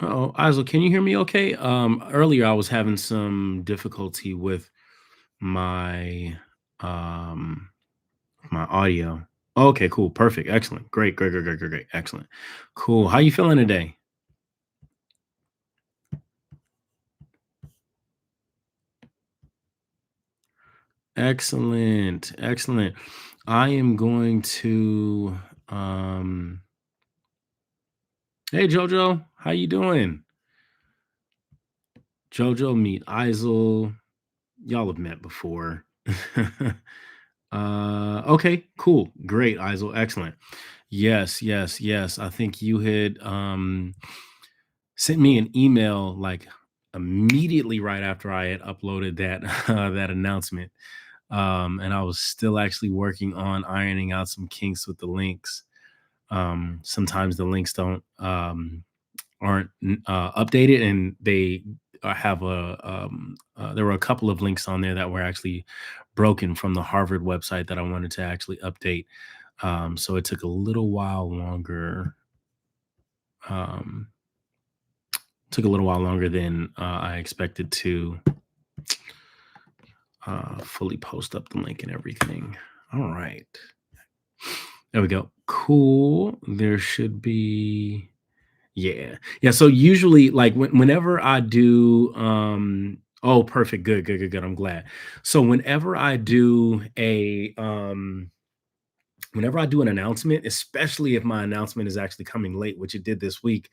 Oh, Isel, can you hear me okay? Earlier I was having some difficulty with my um my audio. Okay, cool, perfect, excellent, great, great, great, great, great, great, excellent, cool. How you feeling today? Excellent, excellent. I am going to hey Jojo, how you doing? Jojo, meet Isel. Y'all have met before. Okay, cool. Great, Isel. Excellent. Yes, yes, yes. I think you had sent me an email like immediately right after I had uploaded that that announcement. And I was still actually working on ironing out some kinks with the links. Sometimes the links aren't updated, and they have there were a couple of links on there that were actually broken from the Harvard website that I wanted to actually update. So it took a little while longer. Um, Took a little while longer than I expected to fully post up the link and everything. All right, there we go. Cool. There should be. Yeah. Yeah, so usually, like, whenever I do, oh, perfect, good, good, good, good, I'm glad. So whenever I do an announcement, especially if my announcement is actually coming late, which it did this week,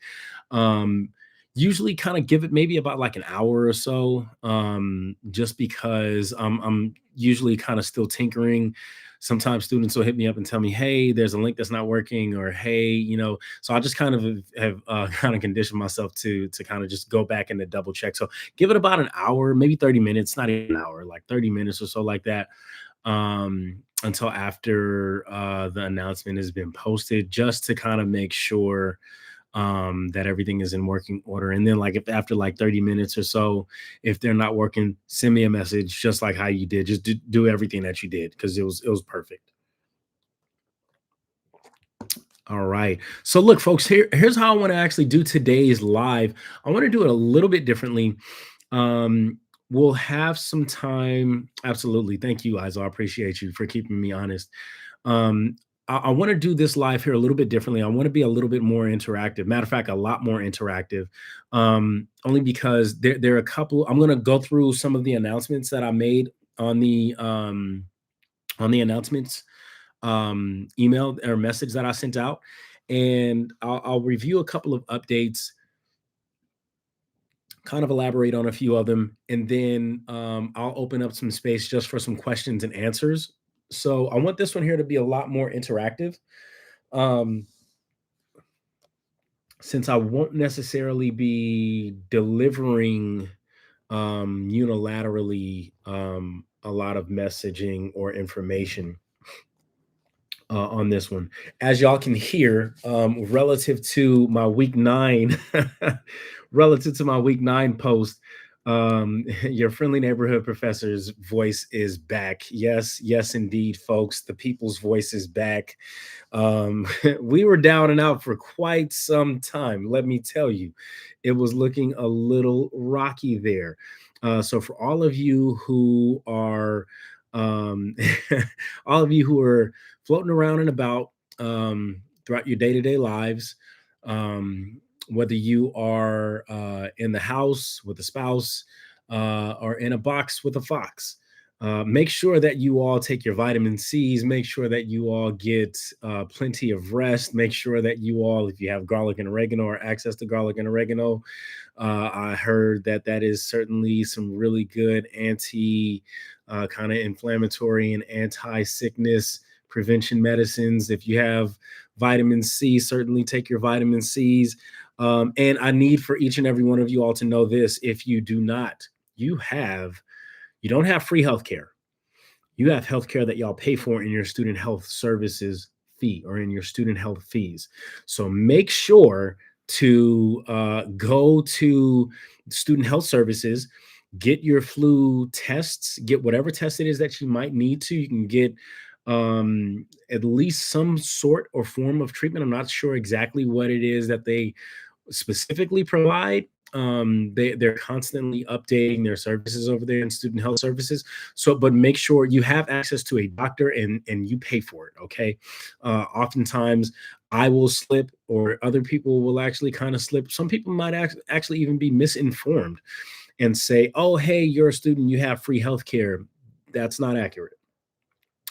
um, usually kind of give it maybe about like an hour or so, just because I'm usually kind of still tinkering. Sometimes students will hit me up and tell me, "Hey, there's a link that's not working," or "Hey, So I just kind of have kind of conditioned myself to kind of just go back and to double check. So give it about an hour, maybe 30 minutes, not even an hour, like 30 minutes or so, like that, until after the announcement has been posted, just to kind of make sure that everything is in working order. And then, like, if after like 30 minutes or so, if they're not working, send me a message just like how you did. Just do everything that you did because it was perfect. All right. So look, folks, here's how I want to actually do today's live. I want to do it a little bit differently. We'll have some time. Absolutely. Thank you, Isaac. I appreciate you for keeping me honest. I want to do this live here a little bit differently. I want to be a little bit more interactive. Matter of fact, a lot more interactive. Only because there are a couple. I'm going to go through some of the announcements that I made on the announcements email or message that I sent out, and I'll review a couple of updates, kind of elaborate on a few of them, and then I'll open up some space just for some questions and answers. So I want this one here to be a lot more interactive. Um, since I won't necessarily be delivering unilaterally a lot of messaging or information on this one. As y'all can hear, relative to my week nine, relative to my week nine post, your friendly neighborhood professor's voice is back. Yes, yes, indeed, folks. The people's voice is back. We were down and out for quite some time. Let me tell you, it was looking a little rocky there. So for all of you who are, um, all of you who are floating around and about throughout your day-to-day lives, um, whether you are in the house with a spouse or in a box with a fox. Make sure that you all take your vitamin C's. Make sure that you all get plenty of rest. Make sure that you all, if you have garlic and oregano or access to garlic and oregano, I heard that that is certainly some really good anti kind of inflammatory and anti sickness prevention medicines. If you have vitamin C, certainly take your vitamin C's. And I need for each and every one of you all to know this: if you do not, you have you don't have free healthcare. You have healthcare that y'all pay for in your student health services fee or in your student health fees. So make sure to go to student health services, get your flu tests, get whatever test it is that you might need to. You can get at least some sort or form of treatment. I'm not sure exactly what it is that they specifically provide. They're constantly updating their services over there in student health services. So, but make sure you have access to a doctor and you pay for it. Okay. Oftentimes I will slip, or other people will actually kind of slip. Some people might actually even be misinformed and say, "Oh, hey, you're a student, you have free healthcare." That's not accurate.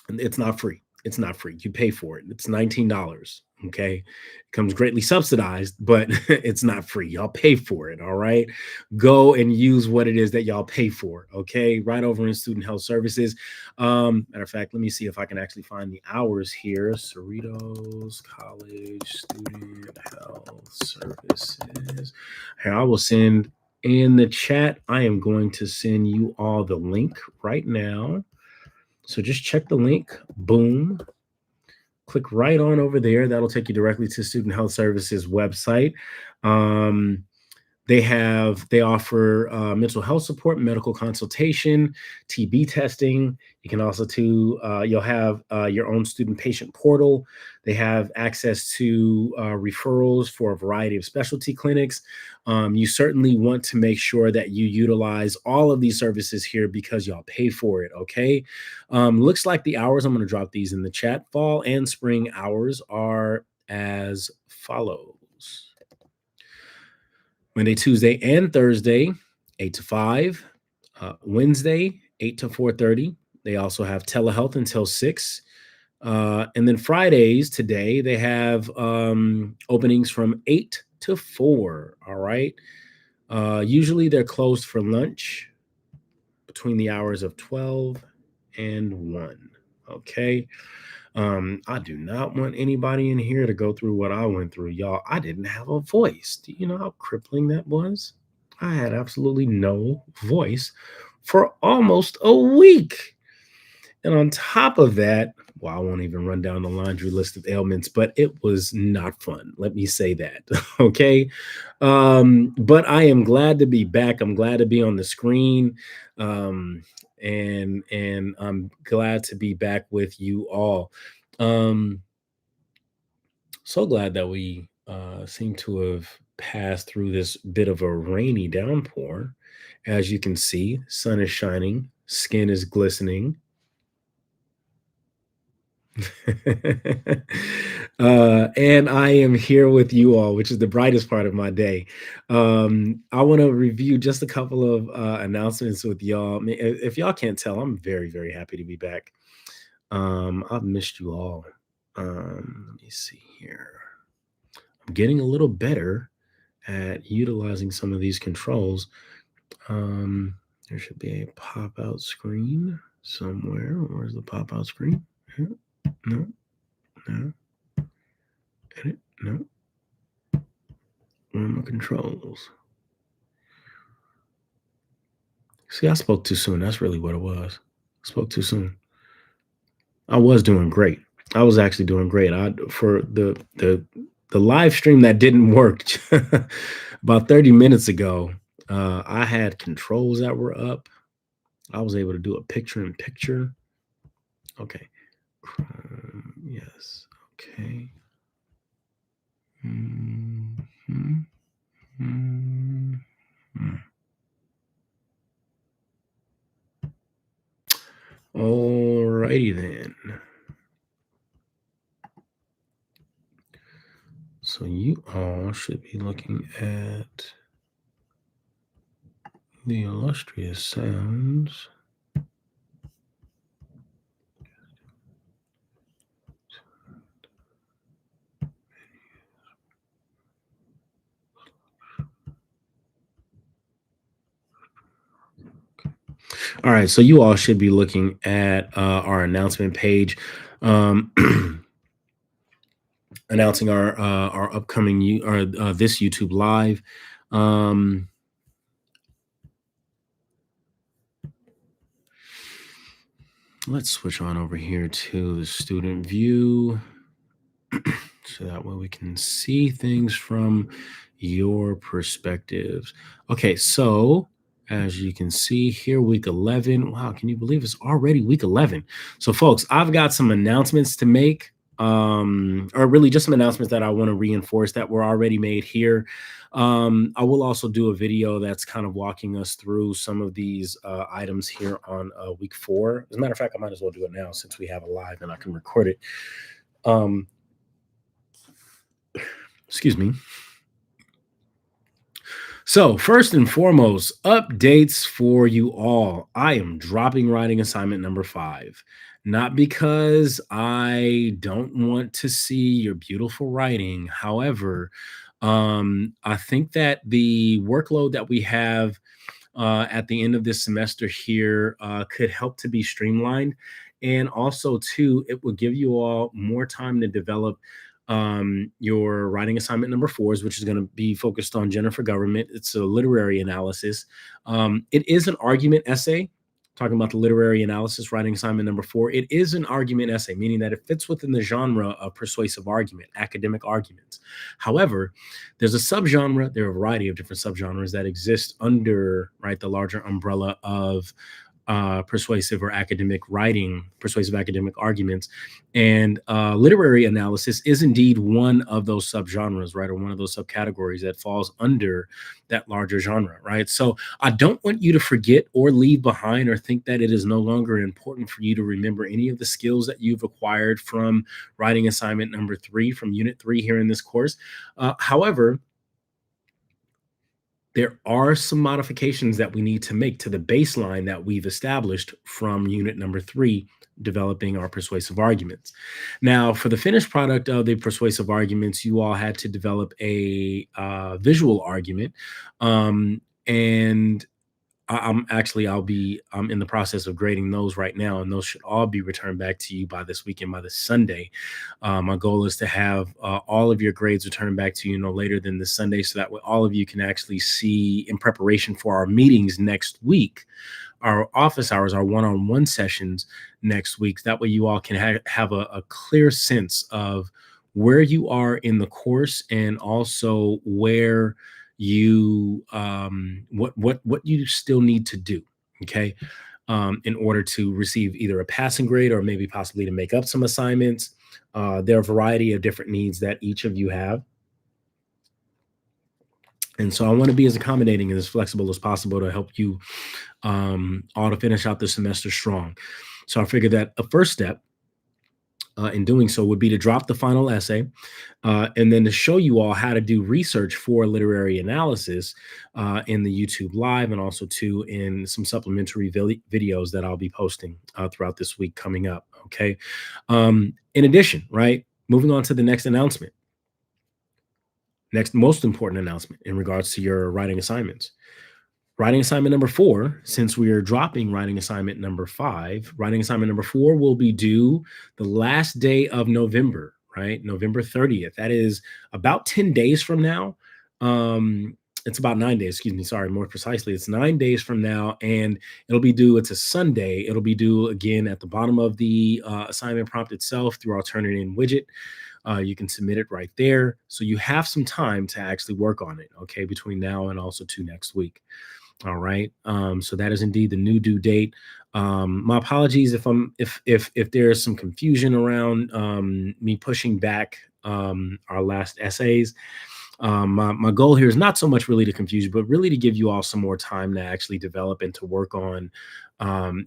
It's not free. It's not free. You pay for it. It's $19. Okay. It comes greatly subsidized, but it's not free. Y'all pay for it. All right. Go and use what it is that y'all pay for. Okay. Right over in student health services. Matter of fact, let me see if I can actually find the hours here. Cerritos College Student Health Services. Here, I will send in the chat. I am going to send you all the link right now. So just check the link, boom, click right on over there. That'll take you directly to Student Health Services website. They offer mental health support, medical consultation, TB testing. You can also you'll have your own student patient portal. They have access to referrals for a variety of specialty clinics. You certainly want to make sure that you utilize all of these services here because y'all pay for it. Okay. Looks like the hours, I'm going to drop these in the chat. Fall and spring hours are as follows. Monday, Tuesday, and Thursday, 8 to 5. Wednesday, 8 to 4:30. They also have telehealth until 6. And then Fridays today, they have openings from 8 to 4. All right. Usually they're closed for lunch between the hours of 12 and 1. Okay. I do not want anybody in here to go through what I went through, y'all. I didn't have a voice. Do you know how crippling that was? I had absolutely no voice for almost a week. And on top of that, well, I won't even run down the laundry list of ailments, but it was not fun. Let me say that. Okay. But I am glad to be back. I'm glad to be on the screen. And I'm glad to be back with you all. So glad that we seem to have passed through this bit of a rainy downpour. As you can see, sun is shining, skin is glistening. And I am here with you all, which is the brightest part of my day. I want to review just a couple of announcements with y'all. I mean, if y'all can't tell, I'm very, very happy to be back. I've missed you all. Let me see here. I'm getting a little better at utilizing some of these controls. There should be a pop-out screen somewhere. Where's the pop-out screen? No. Edit? No. Where are my controls? See, I spoke too soon. That's really what it was. I spoke too soon. I was doing great. I was actually doing great. For the live stream that didn't work about 30 minutes ago, I had controls that were up. I was able to do a picture-in-picture. Okay. Yes. Okay. Alrighty then. So you all should be looking at the illustrious sounds. All right, so you all should be looking at our announcement page, announcing our upcoming this YouTube live. Let's switch on over here to the student view, so that way we can see things from your perspectives. Okay, so as you can see here, week 11. Wow, can you believe it's already week 11? So folks, I've got some announcements to make. or really just some announcements that I want to reinforce that were already made here. I will also do a video that's kind of walking us through some of these items here on week 4. As a matter of fact, I might as well do it now since we have a live and I can record it. Um, excuse me. So, first and foremost, updates for you all. I am dropping writing assignment number 5. Not because I don't want to see your beautiful writing. However, I think that the workload that we have at the end of this semester here could help to be streamlined. And also, too, it will give you all more time to develop your writing assignment number 4s, which is going to be focused on gender for government. It's a literary analysis. It is an argument essay. Talking about the literary analysis writing assignment number 4, it is an argument essay, meaning that it fits within the genre of persuasive argument, academic arguments. However, there's a subgenre, there are a variety of different subgenres that exist under, right, the larger umbrella of persuasive or academic writing, persuasive academic arguments. And literary analysis is indeed one of those subgenres, right, or one of those subcategories that falls under that larger genre, right? So I don't want you to forget or leave behind or think that it is no longer important for you to remember any of the skills that you've acquired from writing assignment number 3 from unit 3 here in this course. However, there are some modifications that we need to make to the baseline that we've established from unit number 3, developing our persuasive arguments. Now, for the finished product of the persuasive arguments, you all had to develop a visual argument. And I'm in the process of grading those right now, and those should all be returned back to you by this weekend, by this Sunday. My goal is to have all of your grades returned back to you no later than this Sunday, so that way all of you can actually see, in preparation for our meetings next week, our office hours, our one-on-one sessions next week. That way you all can have a clear sense of where you are in the course, and also where you what you still need to do, okay, in order to receive either a passing grade or maybe possibly to make up some assignments. There are a variety of different needs that each of you have, and so I want to be as accommodating and as flexible as possible to help you all to finish out the semester strong. So I figured that a first step in doing so would be to drop the final essay, and then to show you all how to do research for literary analysis in the YouTube live, and also too in some supplementary videos that I'll be posting throughout this week coming up. Okay. In addition, right, moving on to the next announcement, next most important announcement in regards to your writing assignments. Writing assignment number 4, since we are dropping writing assignment number 5, writing assignment number 4 will be due the last day of November, right? November 30th. That is about 10 days from now. It's about 9 days, excuse me. Sorry, more precisely, it's 9 days from now, and it'll be due. It's a Sunday. It'll be due again at the bottom of the assignment prompt itself through our Turnitin widget. You can submit it right there. So you have some time to actually work on it, okay, between now and also to next week. All right. So that is indeed the new due date. My apologies if there's some confusion around me pushing back our last essays. My goal here is not so much really to confuse you, but really to give you all some more time to actually develop and to work on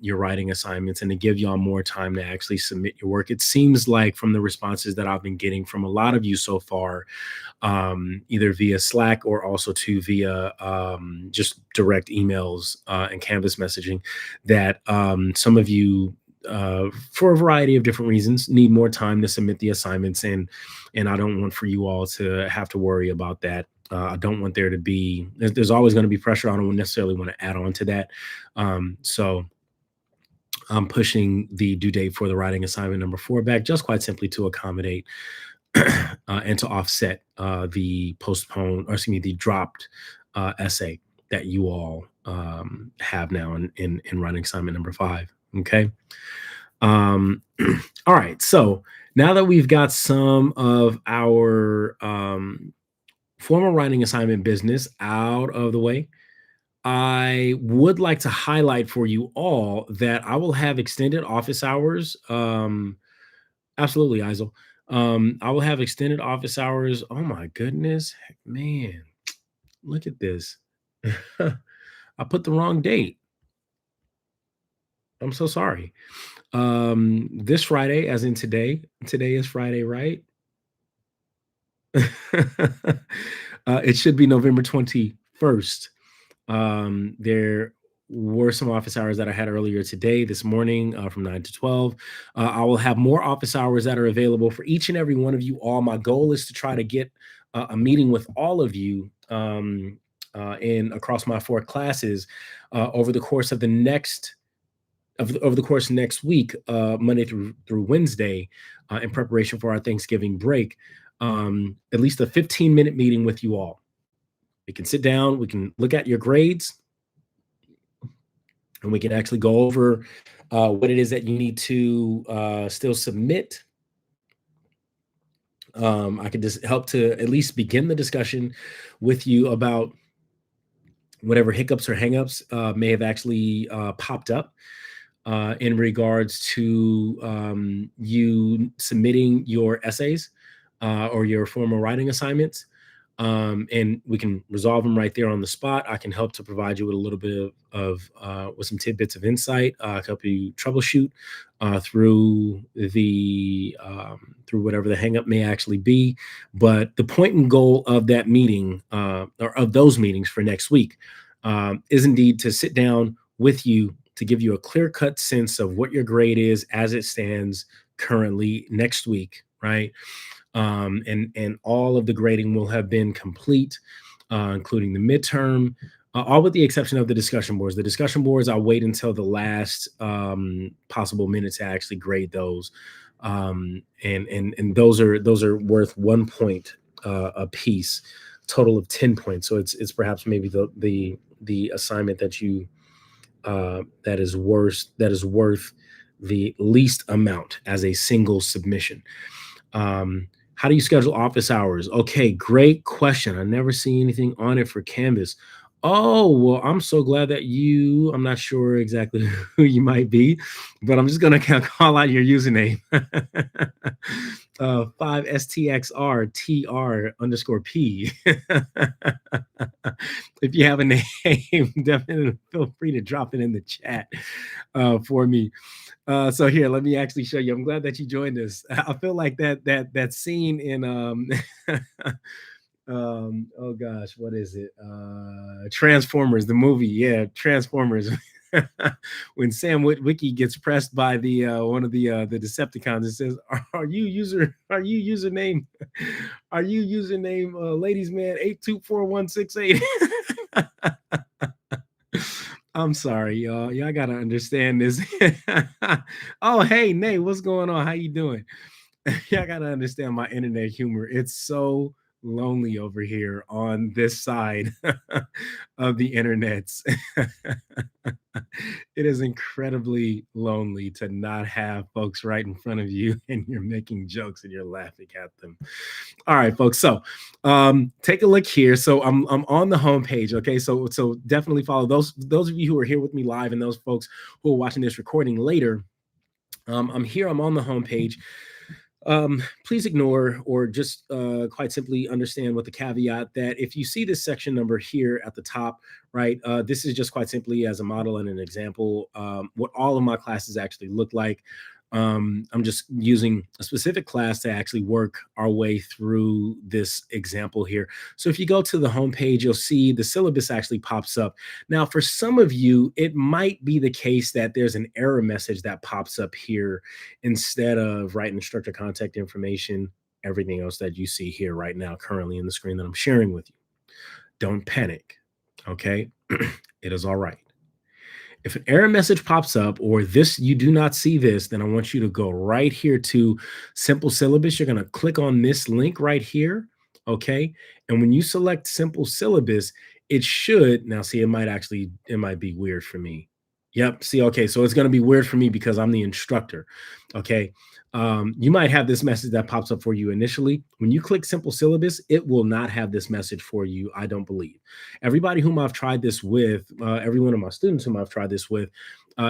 your writing assignments, and to give y'all more time to actually submit your work. It seems like from the responses that I've been getting from a lot of you so far, either via Slack or also too via just direct emails and Canvas messaging, that some of you, for a variety of different reasons, need more time to submit the assignments, and I don't want for you all to have to worry about that. I don't want there to be, there's always going to be pressure. I don't necessarily want to add on to that. So I'm pushing the due date for the writing assignment number 4 back, just quite simply to accommodate and to offset the postponed, or excuse me, the dropped essay that you all have now in writing assignment number 5. Okay. All right. So now that we've got some of our formal writing assignment business out of the way, I would like to highlight for you all that I will have extended office hours. Absolutely, Isel. I will have extended office hours. Oh my goodness, man, look at this. I put the wrong date. I'm so sorry. This Friday, as in today. Today is Friday, right? It should be November 21st. There were some office hours that I had earlier today, this morning, from 9 to 12. I will have more office hours that are available for each and every one of you all. My goal is to try to get a meeting with all of you in across my 4 classes over the course of the next over the course of next week, Monday through Wednesday, in preparation for our Thanksgiving break. At least a 15-minute meeting with you all. We can sit down, we can look at your grades, and we can actually go over what it is that you need to still submit. I can just help to at least begin the discussion with you about whatever hiccups or hangups may have actually popped up in regards to you submitting your essays or your formal writing assignments. And we can resolve them right there on the spot. I can help to provide you with a little bit with some tidbits of insight. I can help you troubleshoot through through whatever the hangup may actually be. But the point and goal of that meeting or of those meetings for next week is indeed to sit down with you to give you a clear-cut sense of what your grade is as it stands currently next week, right? And all of the grading will have been complete, including the midterm, all with the exception of the discussion boards. The discussion boards, I'll wait until the last possible minute to actually grade those, and those are worth 1 point a piece, total of 10 points. So it's perhaps maybe the assignment that you that is worth the least amount as a single submission. How do you schedule office hours? Okay, great question. I never see anything on it for Canvas. Oh, well, I'm so glad that I'm not sure exactly who you might be, but I'm just going to call out your username. 5STXRTR_P. If you have a name, definitely feel free to drop it in the chat for me. So here, let me actually show you. I'm glad that you joined us. I feel like that scene in oh gosh, what is it? Transformers, the movie. Yeah, Transformers. When Sam Witwicky gets pressed by the one of the Decepticons, it says, "Are you username? Are you username ladies man 8241168?" I'm sorry, y'all. Y'all gotta understand this. Oh, hey, Nate, what's going on? How you doing? Y'all gotta understand my internet humor. It's so lonely over here on this side of the internets. It is incredibly lonely to not have folks right in front of you and you're making jokes and you're laughing at them. All right, folks. So take a look here. So I'm on the homepage. Okay. So definitely follow those of you who are here with me live and those folks who are watching this recording later. I'm here, I'm on the homepage. Please ignore or just quite simply understand with the caveat that if you see this section number here at the top, right, this is just quite simply as a model and an example what all of my classes actually look like. I'm just using a specific class to actually work our way through this example here. So if you go to the homepage, you'll see the syllabus actually pops up. Now, for some of you, it might be the case that there's an error message that pops up here instead of right instructor contact information, everything else that you see here right now currently in the screen that I'm sharing with you. Don't panic, okay? It is all right. If an error message pops up or this you do not see this, then I want you to go right here to simple syllabus. You're going to click on this link right here. Okay. And when you select simple syllabus, it should now see it might be weird for me. Yep. See, okay. So it's going to be weird for me because I'm the instructor. Okay. You might have this message that pops up for you initially. When you click simple syllabus, it will not have this message for you, I don't believe. Everybody whom I've tried this with, every one of my students whom I've tried this with,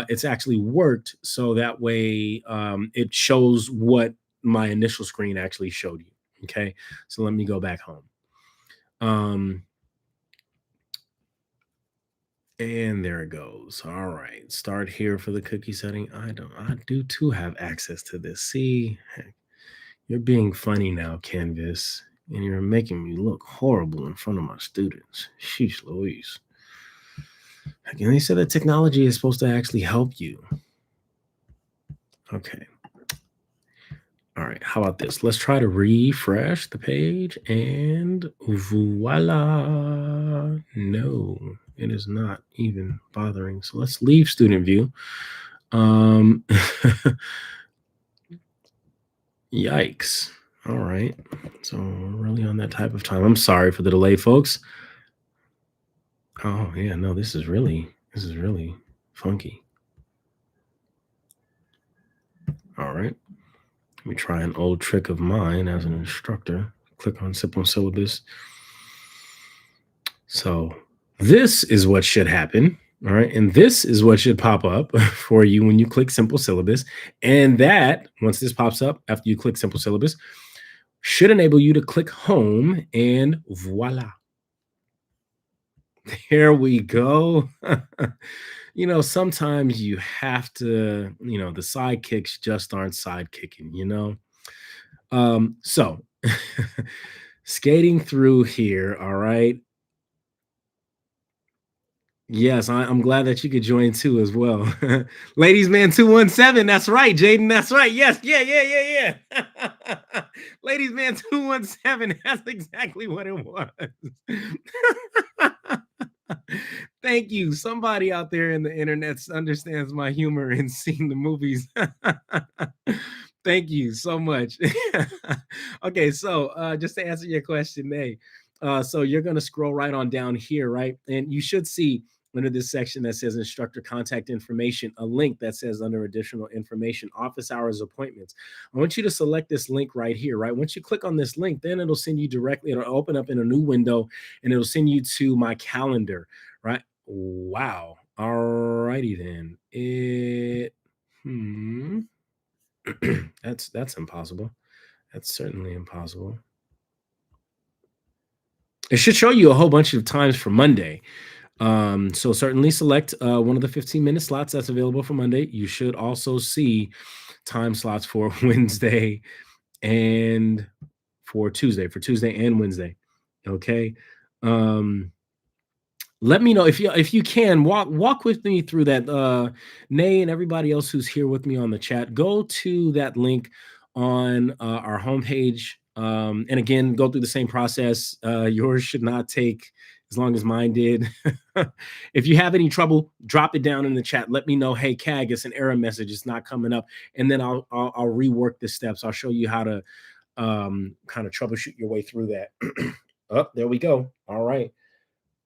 it's actually worked. So that way it shows what my initial screen actually showed you. Okay, so let me go back home. And there it goes. All right, start here for the cookie setting. I do too have access to this. See, heck, you're being funny now, Canvas, and you're making me look horrible in front of my students. Sheesh Louise. Again, they said that technology is supposed to actually help you. Okay. All right, how about this? Let's try to refresh the page and voila. No, it is not even bothering. So let's leave student view. Yikes. All right. So we're really on that type of time. I'm sorry for the delay, folks. Oh, yeah, no, this is really funky. All right. Let me try an old trick of mine as an instructor. Click on Simple Syllabus. So this is what should happen. All right. And this is what should pop up for you when you click Simple Syllabus. And that, once this pops up after you click Simple Syllabus, should enable you to click Home and voila. There we go. Sometimes you have to, the sidekicks just aren't sidekicking. So skating through here, all right. Yes, I'm glad that you could join too as well. Ladies Man 217, that's right, Jaden, that's right. Yes, yeah. Ladies Man 217, that's exactly what it was. Thank you. Somebody out there in the internet understands my humor and seen the movies. Thank you so much. Okay, so just to answer your question, Nay, so you're going to scroll right on down here, right? And you should see under this section that says instructor contact information, a link that says under additional information, office hours, appointments. I want you to select this link right here, right? Once you click on this link, then it'll send you directly, it'll open up in a new window and it'll send you to my calendar, right? Wow. All righty then. That's impossible. That's certainly impossible. It should show you a whole bunch of times for Monday. So certainly select one of the 15-minute slots that's available for Monday. You should also see time slots for Wednesday and for Tuesday and Wednesday. Okay. Let me know if you can walk with me through that. Nay and everybody else who's here with me on the chat, go to that link on our homepage. And again, go through the same process. Yours should not take as long as mine did. If you have any trouble, drop it down in the chat. Let me know, hey, CAG, it's an error message. It's not coming up. And then I'll rework the steps. I'll show you how to kind of troubleshoot your way through that. Oh, there we go. All right.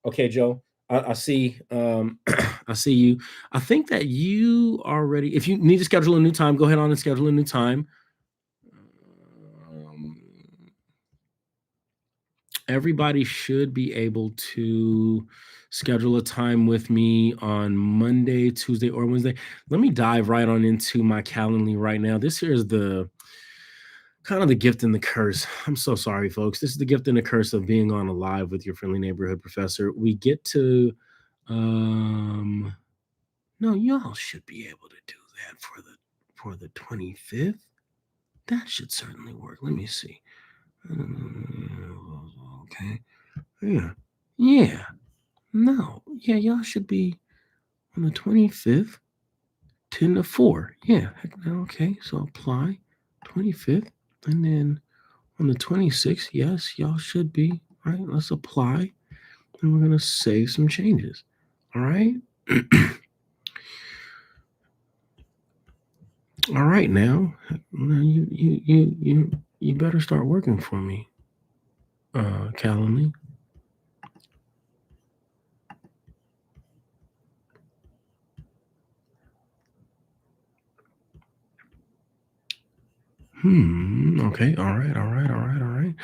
Okay, Joe. I see. I see you. I think that you already. If you need to schedule a new time, go ahead on and schedule a new time. Everybody should be able to schedule a time with me on Monday, Tuesday, or Wednesday. Let me dive right on into my Calendly right now. This here is the kind of the gift and the curse. I'm so sorry, folks. This is the gift and the curse of being on a live with your friendly neighborhood professor. We get to no, y'all should be able to do that for the 25th. That should certainly work. Let me see. Okay. Yeah. No. Yeah, y'all should be on the 25th, 10 to 4. Yeah. Okay. So apply 25th. And then on the 26th, yes, y'all should be. All right. Let's apply. And we're going to save some changes. All right. All right. Now you better start working for me, Calendly. Okay. All right.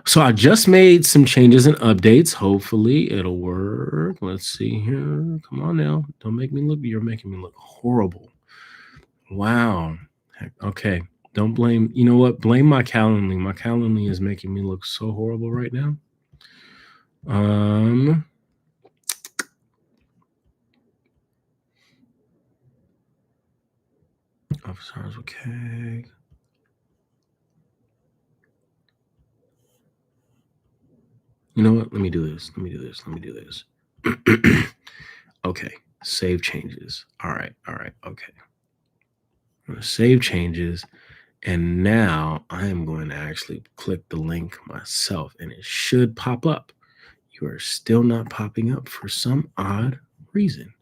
So I just made some changes and updates. Hopefully it'll work. Let's see here. Come on now. Don't make me look. You're making me look horrible. Wow. Okay. Don't blame, you know what? Blame my Calendly. My Calendly is making me look so horrible right now. Office hours with CAG. You know what? Let me do this. Okay. Save changes. All right. Okay. I'm going to save changes. And now I am going to actually click the link myself and it should pop up. You are still not popping up for some odd reason.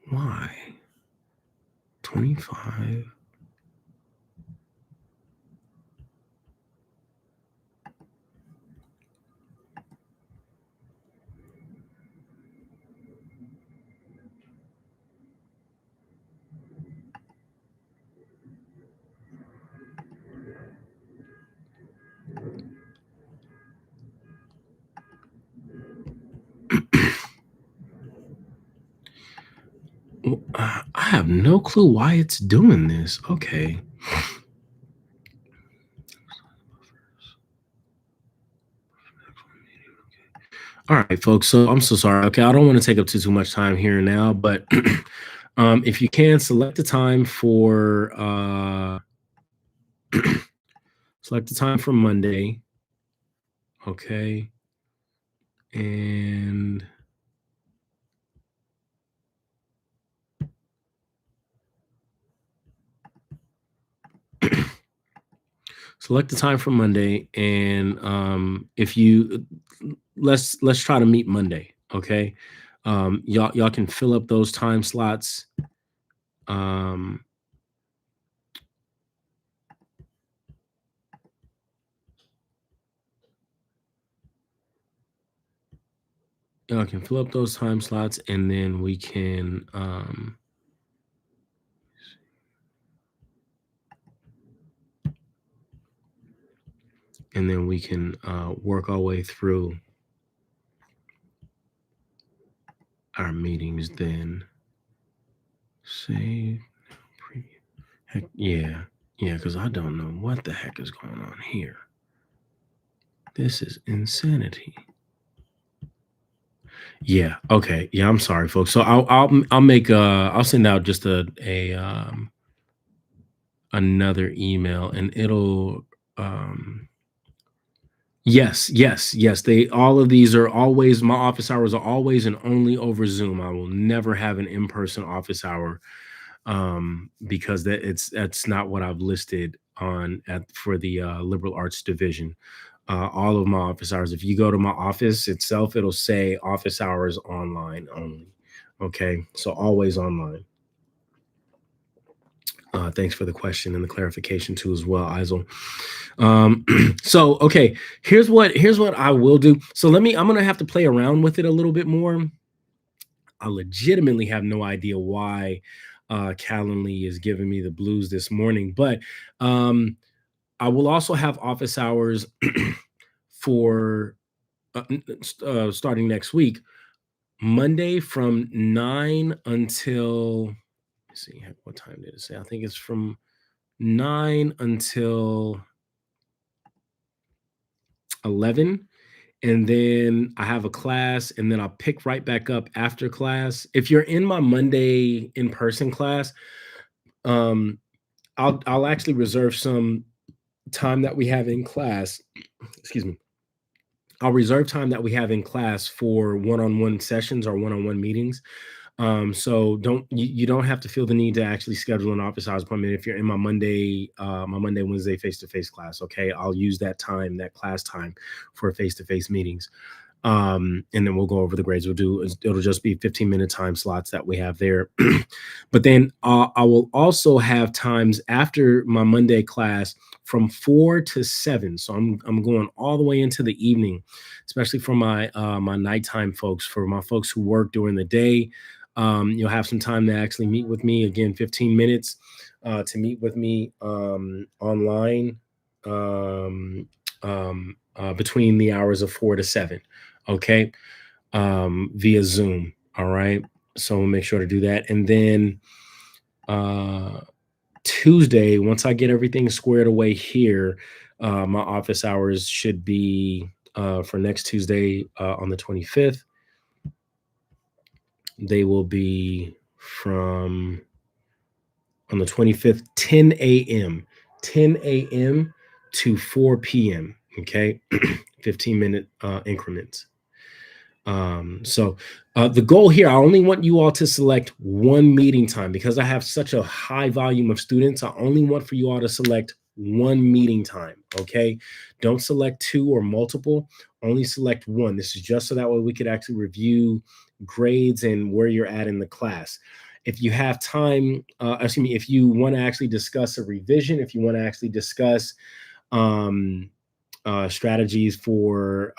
Why? 25. I have no clue why it's doing this. Okay. All right, folks. So I'm so sorry. Okay, I don't want to take up too much time here now, but if you can select the time for select the time for Monday. Okay. And select the time for Monday. And if you let's try to meet Monday. Okay. Y'all can fill up those time slots. Y'all can fill up those time slots and then we can work our way through our meetings then. Save preview. Heck yeah, because I don't know what the heck is going on here. This is insanity. Yeah. Okay. Yeah. I'm sorry, folks. So I'll make I'll send out just a another email and it'll yes. They all of these are always my office hours are always and only over Zoom. I will never have an in-person office hour because that's not what I've listed on for the liberal arts division. All of my office hours, if you go to my office itself, it'll say office hours online only. Okay, so always online. Thanks for the question and the clarification too as well, Eisel. So okay, here's what I will do. So I'm gonna have to play around with it a little bit more. I legitimately have no idea why Calendly is giving me the blues this morning, but I will also have office hours for starting next week, Monday from 9 until, let's see, what time did it say? I think it's from 9 until 11. And then I have a class, and then I'll pick right back up after class. If you're in my Monday in-person class, I'll actually reserve some time that we have in class. Excuse me. I'll reserve time that we have in class for one-on-one sessions or one-on-one meetings. So you don't have to feel the need to actually schedule an office hours appointment if you're in my Monday, Wednesday face-to-face class. Okay, I'll use that class time for face-to-face meetings. And then we'll go over the grades. It'll just be 15-minute time slots that we have there. But then I will also have times after my Monday class from 4 to 7. So I'm going all the way into the evening, especially for my my nighttime folks. For my folks who work during the day, you'll have some time to actually meet with me. Again, 15 minutes to meet with me online between the hours of 4 to 7. Okay. via Zoom. All right. So we'll make sure to do that. And then Tuesday, once I get everything squared away here, my office hours should be for next Tuesday on the 25th. They will be from on the 25th, 10 a.m. 10 a.m. to 4 p.m. Okay, 15-minute increments. So the goal here, I only want you all to select one meeting time because I have such a high volume of students. I only want for you all to select one meeting time. Okay. Don't select two or multiple, only select one. This is just so that way we could actually review grades and where you're at in the class. If you have time, excuse me, if you want to actually discuss a revision, if you want to actually discuss um, strategies for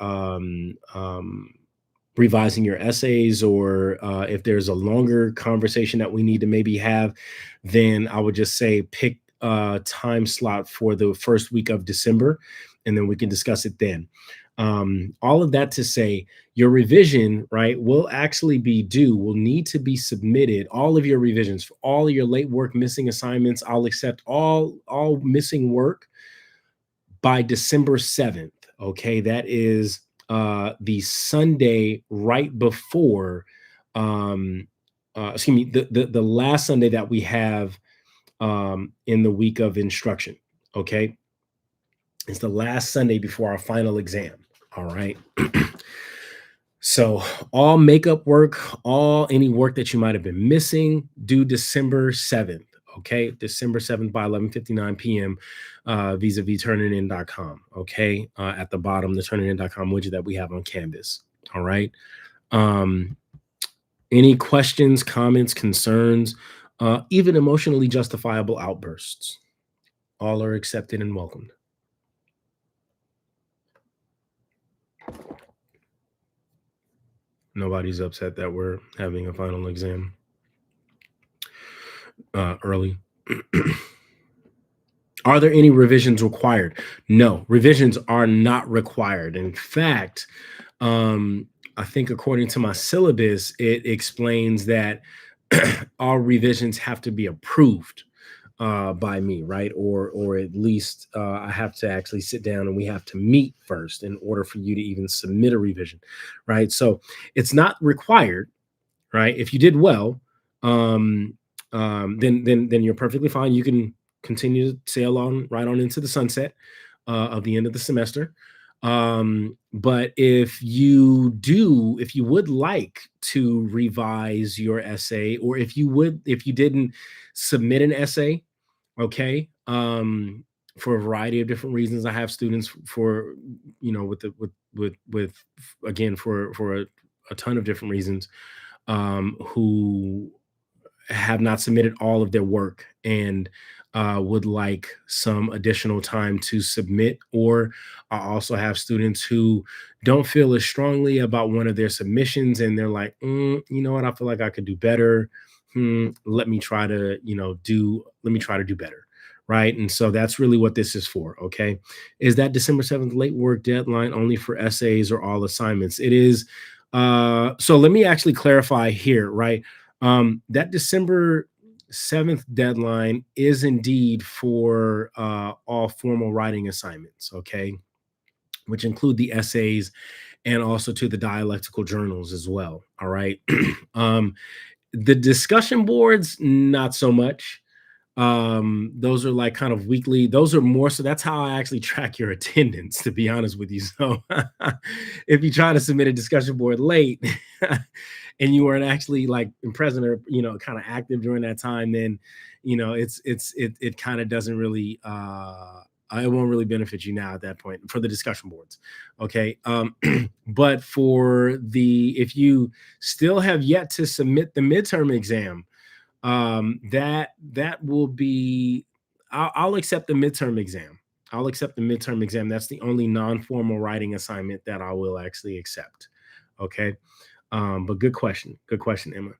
revising your essays, or if there's a longer conversation that we need to maybe have, then I would just say pick a time slot for the first week of December, and then we can discuss it then. All of that to say, your revision, right, will actually be due, will need to be submitted. All of your revisions, for all of your late work, missing assignments, I'll accept all missing work by December 7th. Okay, that is the Sunday right before excuse me, the last Sunday that we have in the week of instruction. Okay, it's the last Sunday before our final exam. All right. So all makeup work, all any work that you might have been missing, due December 7th. Okay, December 7th by 11:59 p.m. Vis-a-vis turnitin.com. Okay, at the bottom, the turnitin.com widget that we have on Canvas. All right. Um, any questions, comments, concerns, even emotionally justifiable outbursts, all are accepted and welcomed. Nobody's upset that we're having a final exam early. Are there any revisions required? No, revisions are not required. In fact, I think according to my syllabus, it explains that all revisions have to be approved by me, right? Or at least I have to actually sit down and we have to meet first in order for you to even submit a revision, right? So it's not required, right? If you did well, um, then you're perfectly fine. You can continue to sail on right on into the sunset of the end of the semester. But if you would like to revise your essay, or if you didn't submit an essay, okay, for a variety of different reasons, I have students for with again for a ton of different reasons who have not submitted all of their work and would like some additional time to submit. Or I also have students who don't feel as strongly about one of their submissions and they're like, you know what, I feel like I could do better. Let me try to, let me try to do better. Right. And so that's really what this is for. Okay. Is that December 7th late work deadline only for essays or all assignments? It is. So let me actually clarify here, right? That December 7th deadline is indeed for all formal writing assignments, okay, which include the essays and also to the dialectical journals as well. All right. The discussion boards, not so much. Those are like kind of weekly. Those are more so that's how I actually track your attendance, to be honest with you. So if you try to submit a discussion board late and you weren't actually like present or kind of active during that time, then it kind of doesn't really it won't really benefit you now at that point for the discussion boards. Okay. But for if you still have yet to submit the midterm exam, that will be I'll accept the midterm exam. I'll accept the midterm exam. That's the only non-formal writing assignment that I will actually accept. Okay. But good question. Good question, Emma.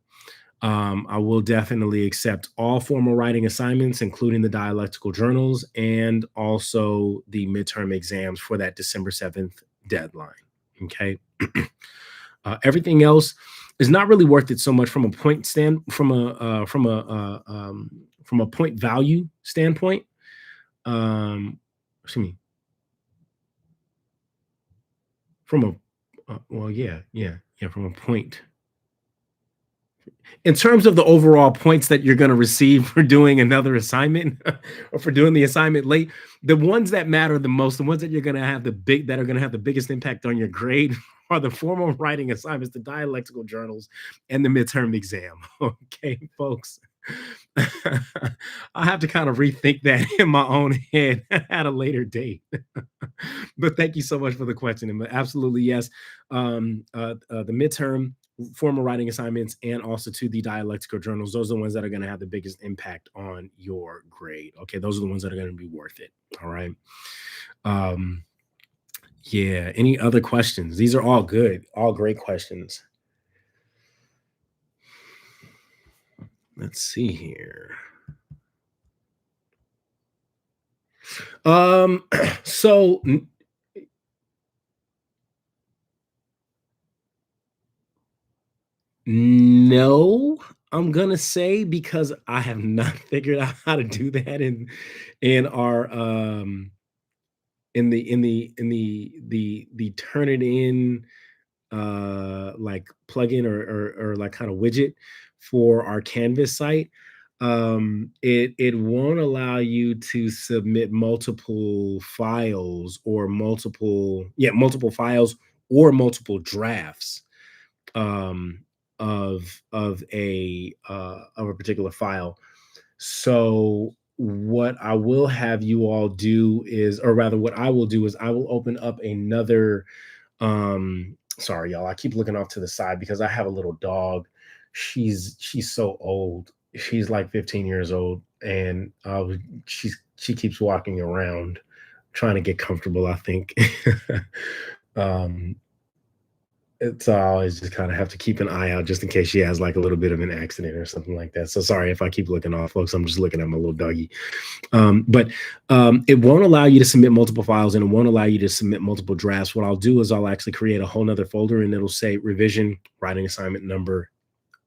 I will definitely accept all formal writing assignments, including the dialectical journals and also the midterm exams for that December 7th deadline. Okay. Everything else is not really worth it so much from a from a point value standpoint. Excuse me, from a well, yeah, from a point in terms of the overall points that you're going to receive for doing another assignment or for doing the assignment late, the ones that matter the most, the ones that you're going to have that are going to have the biggest impact on your grade are the formal writing assignments, the dialectical journals, and the midterm exam. Okay, folks. I'll have to kind of rethink that in my own head at a later date. But thank you so much for the question. And absolutely, yes. The midterm formal writing assignments and also to the dialectical journals, those are the ones that are going to have the biggest impact on your grade. Okay, those are the ones that are going to be worth it. All right. Um, yeah. Any other questions? These are all good, all great questions. Let's see here. So no, I'm gonna say because I have not figured out how to do that in our in the Turnitin like plugin or like kind of widget for our Canvas site. It won't allow you to submit multiple files or multiple files or multiple drafts um of a particular file. So what I will have you all do is, or rather what I will do is I will open up another sorry y'all, I keep looking off to the side because I have a little dog. She's so old. She's like 15 years old and she keeps walking around trying to get comfortable, I think. um it's I always just kind of have to keep an eye out just in case she has like a little bit of an accident or something like that. So sorry if I keep looking off, folks. I'm just looking at my little doggy. But it won't allow you to submit multiple files and it won't allow you to submit multiple drafts. What I'll do is I'll actually create a whole nother folder and it'll say revision writing assignment number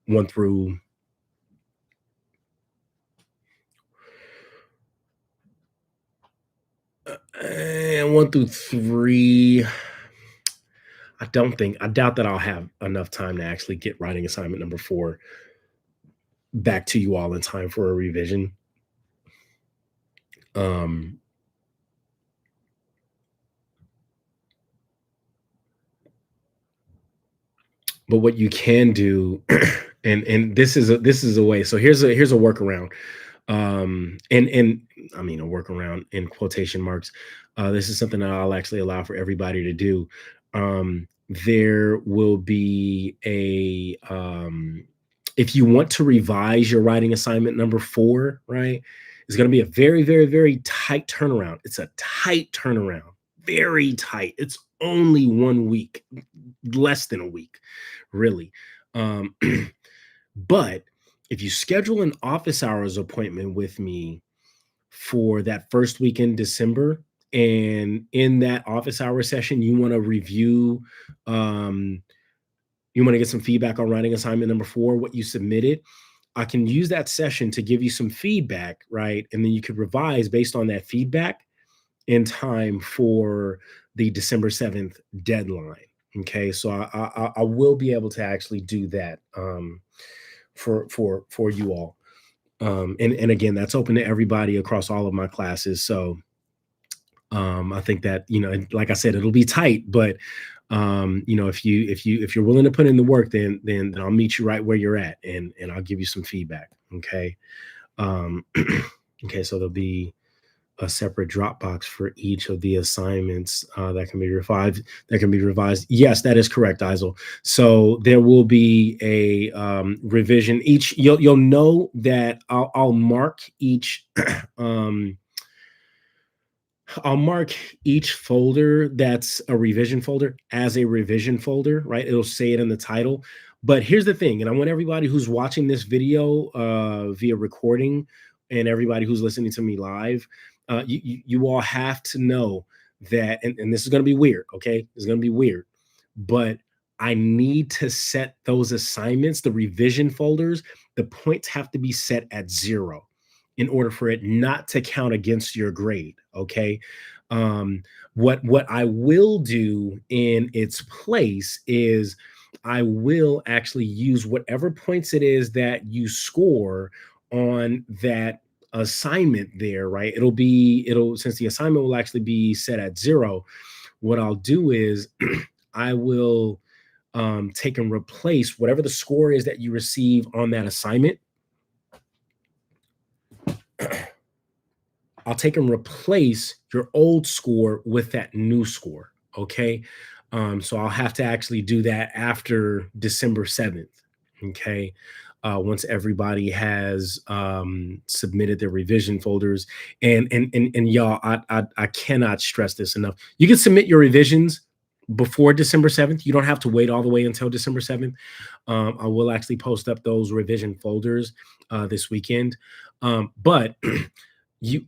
1 through and 1 through 3. I doubt that I'll have enough time to actually get writing assignment number 4 back to you all in time for a revision. Um, but what you can do, and this is a way. So here's a workaround. And I mean a workaround in quotation marks. This is something that I'll actually allow for everybody to do. There will be a if you want to revise your writing assignment number 4, right? It's going to be a very, very, very tight turnaround. It's a tight turnaround, very tight. It's only 1 week, less than a week, really. Um, but if you schedule an office hours appointment with me for that first week in December, and in that office hour session, you want to review, um, you want to get some feedback on writing assignment number 4, what you submitted. I can use that session to give you some feedback, right? And then you could revise based on that feedback in time for the December 7th deadline. Okay, so I will be able to actually do that for you all. And again, that's open to everybody across all of my classes. So I think that, like I said, it'll be tight, but if you're willing to put in the work, then I'll meet you right where you're at and I'll give you some feedback. Okay. Um, okay, so there'll be a separate Dropbox for each of the assignments that can be revised. Yes, that is correct, Isel. So there will be a revision. You'll know that I'll mark each. I'll mark each folder that's a revision folder as a revision folder, right? It'll say it in the title. But here's the thing, and I want everybody who's watching this video via recording and everybody who's listening to me live, you all have to know that, and this is going to be weird, okay? It's going to be weird, but I need to set those assignments, the revision folders, the points have to be set at 0 in order for it not to count against your grade, okay? Um, what I will do in its place is I will actually use whatever points it is that you score on that assignment there, right? It'll since the assignment will actually be set at 0, what I'll do is I will take and replace whatever the score is that you receive on that assignment. I'll take and replace your old score with that new score. Okay. So I'll have to actually do that after December 7th. Okay. Once everybody has submitted their revision folders, and y'all, I cannot stress this enough. You can submit your revisions before December 7th. You don't have to wait all the way until December 7th. I will actually post up those revision folders this weekend. But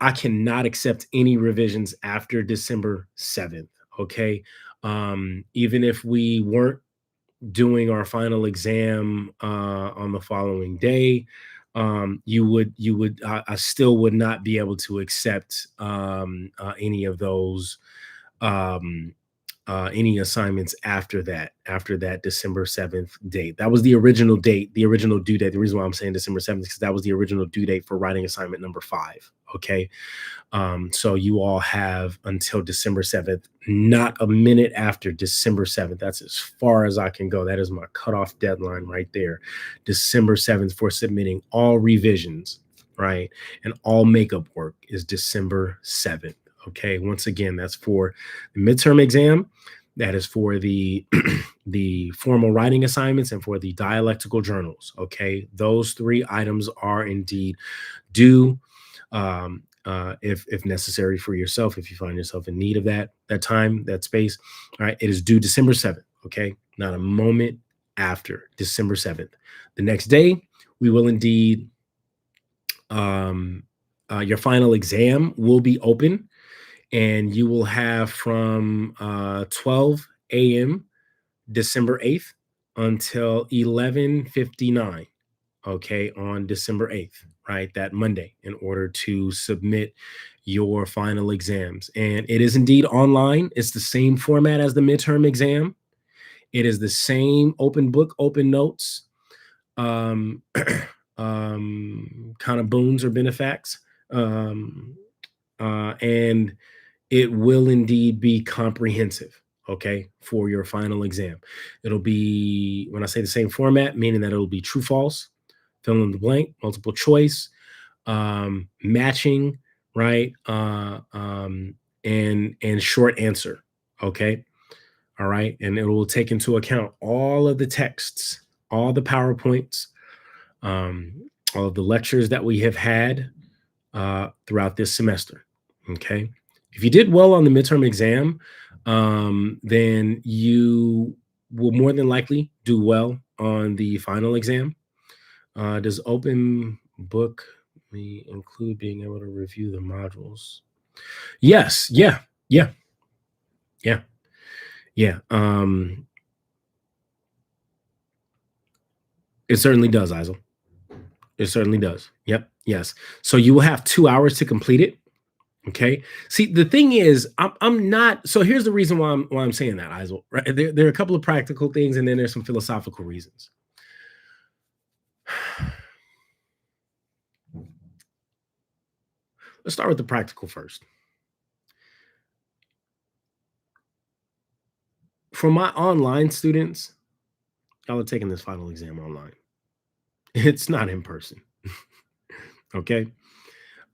I cannot accept any revisions after December 7th. Okay. Even if we weren't doing our final exam on the following day, I still would not be able to accept any of those um any assignments after that December 7th date. That was the original date, the original due date. The reason why I'm saying December 7th is because that was the original due date for writing assignment number 5. Okay. So you all have until December 7th, not a minute after December 7th. That's as far as I can go. That is my cutoff deadline right there. December 7th for submitting all revisions, right? And all makeup work is December 7th. Okay. Once again, that's for the midterm exam. That is for the the formal writing assignments and for the dialectical journals. Okay. Those 3 items are indeed due. If necessary for yourself, if you find yourself in need of that time, that space. All right, it is due December 7th. Okay, not a moment after December 7th. The next day, we will indeed your final exam will be open, and you will have from 12 a.m. December 8th until 11:59, okay, on December 8th, right? That Monday, in order to submit your final exams. And it is indeed online. It's the same format as the midterm exam. It is the same open book, open notes, um, kind of boons or benefacts. Um, and it will indeed be comprehensive, okay, for your final exam. It'll be, when I say the same format, meaning that it'll be true, false, fill in the blank, multiple choice, matching, right? And short answer. Okay. All right. And it will take into account all of the texts, all the PowerPoints, all of the lectures that we have had throughout this semester. Okay. If you did well on the midterm exam, then you will more than likely do well on the final exam. Does open book me include being able to review the modules? Yes. Yeah. Yeah. Yeah. Yeah. It certainly does, Isel. It certainly does. Yep. Yes. So you will have 2 hours to complete it. Okay. See, the thing is, I'm not. So here's the reason why I'm saying that, Isel. Right. There are a couple of practical things, and then there's some philosophical reasons. Let's start with the practical first. For my online students, y'all are taking this final exam online. It's not in person. Okay.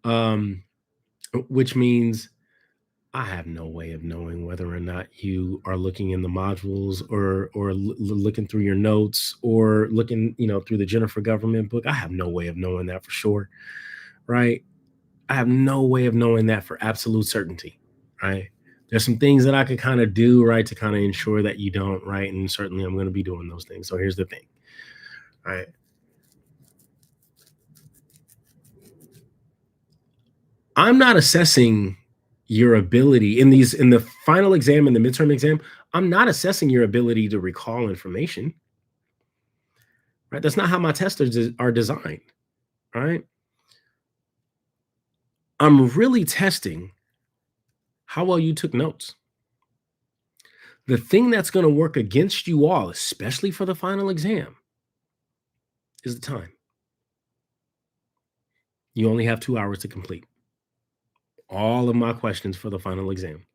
Um, which means I have no way of knowing whether or not you are looking in the modules or looking through your notes or looking, through the Jennifer Government book. I have no way of knowing that for sure, right? I have no way of knowing that for absolute certainty, right? There's some things that I could kind of do, right, to kind of ensure that you don't, right? And certainly I'm going to be doing those things. So here's the thing, right? I'm not assessing your ability in the final exam and the midterm exam. I'm not assessing your ability to recall information, right? That's not how my testers are designed, right? I'm really testing how well you took notes. The thing that's going to work against you all, especially for the final exam, is the time. You only have 2 hours to complete all of my questions for the final exam.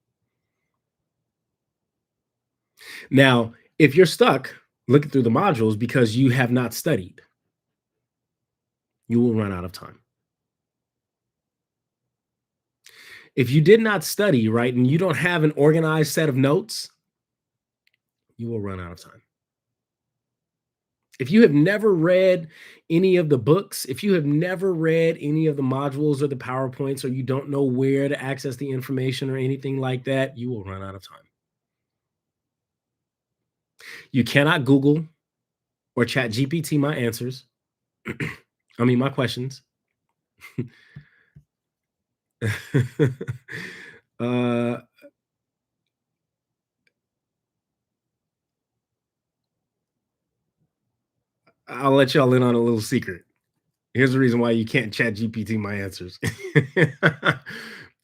Now, if you're stuck looking through the modules because you have not studied, you will run out of time. If you did not study, right, and you don't have an organized set of notes, you will run out of time. If you have never read any of the books, if you have never read any of the modules or the PowerPoints, or you don't know where to access the information or anything like that, you will run out of time. You cannot Google or Chat GPT my answers. My questions. uh, I'll let y'all in on a little secret. Here's the reason why you can't Chat GPT my answers.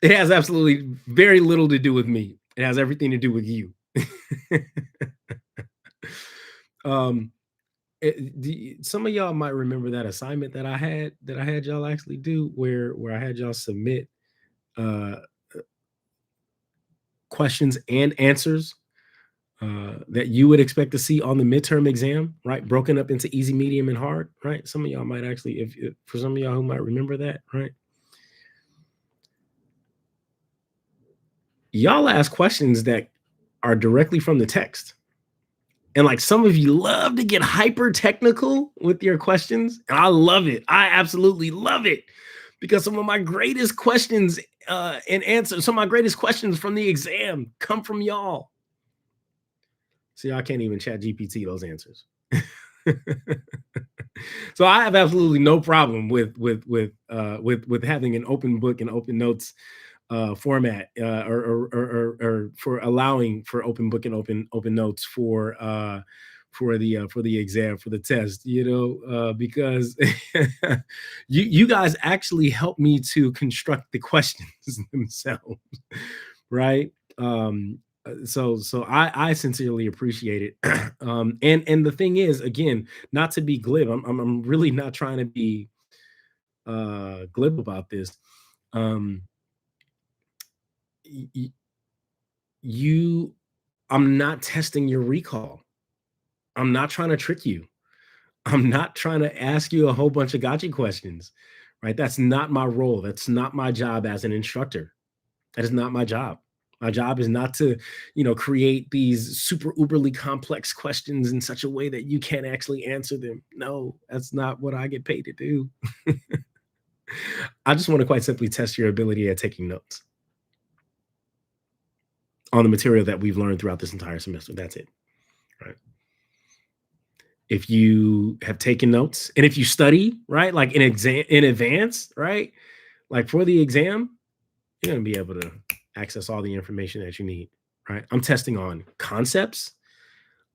It has absolutely very little to do with me. It has everything to do with you. um, some of y'all might remember that assignment that I had y'all actually do, where I had y'all submit uh, questions and answers that you would expect to see on the midterm exam, right? Broken up into easy, medium, and hard, right? Some of y'all might actually, if for some of y'all who might remember that, right? Y'all ask questions that are directly from the text. And like some of you love to get hyper technical with your questions. And I love it. I absolutely love it because some of my greatest questions and answers, some of my greatest questions from the exam come from y'all. See, I can't even Chat GPT those answers. So I have absolutely no problem with having an open book and open notes format or for allowing for open book and open notes for the exam, for the test, because you guys actually help me to construct the questions themselves, right? So I sincerely appreciate it. And the thing is, again, not to be glib, I'm really not trying to be glib about this. um y- you I'm not testing your recall. I'm not trying to trick you. I'm not trying to ask you a whole bunch of gotcha questions, right? That's not my role. That's not my job as an instructor. That is not my job. My job is not to, create these super uberly complex questions in such a way that you can't actually answer them. No, that's not what I get paid to do. I just want to quite simply test your ability at taking notes on the material that we've learned throughout this entire semester. That's it. Right. If you have taken notes and if you study, right, like in advance, right, like for the exam, you're going to be able to access all the information that you need, right? I'm testing on concepts.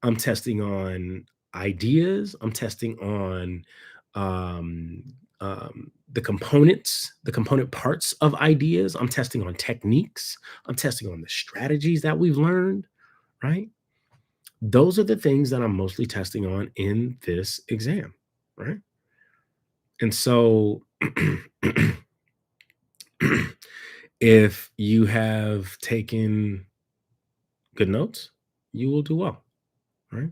I'm testing on ideas. I'm testing on um, the components, the component parts of ideas. I'm testing on techniques. I'm testing on the strategies that we've learned, right? Those are the things that I'm mostly testing on in this exam, right? And so if you have taken good notes, you will do well, right?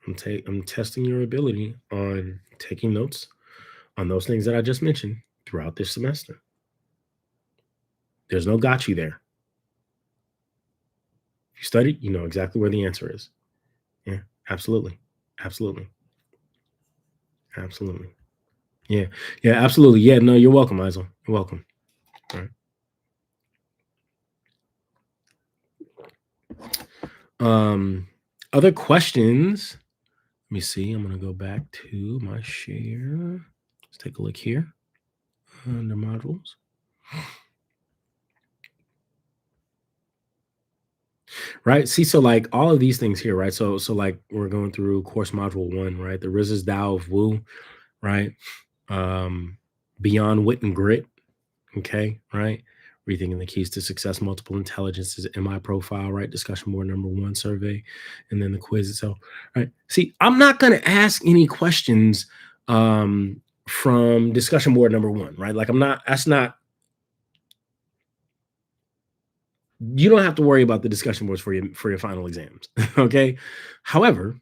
I'm testing your ability on taking notes on those things that I just mentioned throughout this semester. There's no got you there. If you study, you know exactly where the answer is. Yeah, absolutely. Absolutely. Absolutely. Yeah. Yeah, absolutely. Yeah, no, you're welcome, Isel. You're welcome. All right. Other questions. Let me see. I'm going to go back to my share. Let's take a look here under modules. Right. See, so like all of these things here, right? So like we're going through course module one, right? The RZA's Tao of Wu, right? Um, Beyond Wit and Grit, okay, right? Rethinking the Keys to Success, Multiple Intelligences, MI Profile, right? Discussion board number one survey, and then the quiz itself, right? See, I'm not going to ask any questions from discussion board number one, right? Like I'm not, that's not, you don't have to worry about the discussion boards for your final exams, okay? However,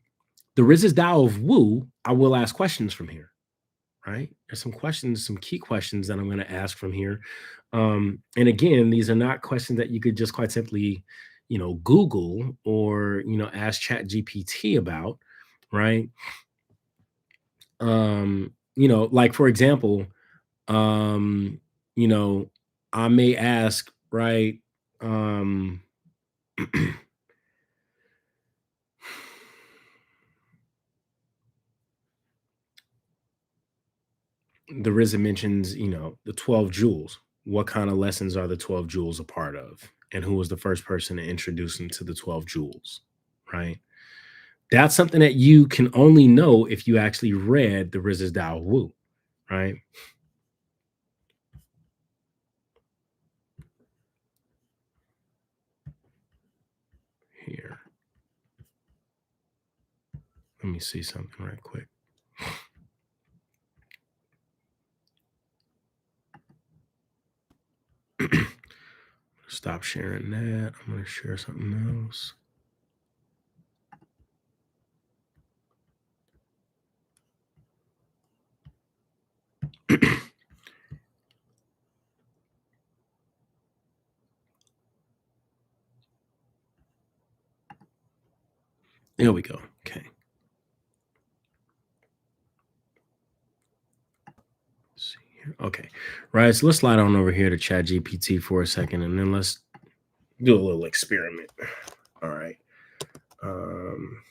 the RZA's Tao of Wu, I will ask questions from here, right? There's some questions, some key questions that I'm going to ask from here. And again, these are not questions that you could just quite simply, Google or, ask Chat GPT about, right? Like for example, um, you know, I may ask, right? Um, the RZA mentions, the 12 jewels. What kind of lessons are the 12 jewels a part of? And who was the first person to introduce them to the 12 jewels? Right. That's something that you can only know if you actually read the RZA's Tao of Wu. Right. Here. Let me see something right quick. Stop sharing that. I'm going to share something else. There we go. Okay. Let's see here. Okay. Right. So let's slide on over here to Chat GPT for a second, and then let's do a little experiment. All right. Um,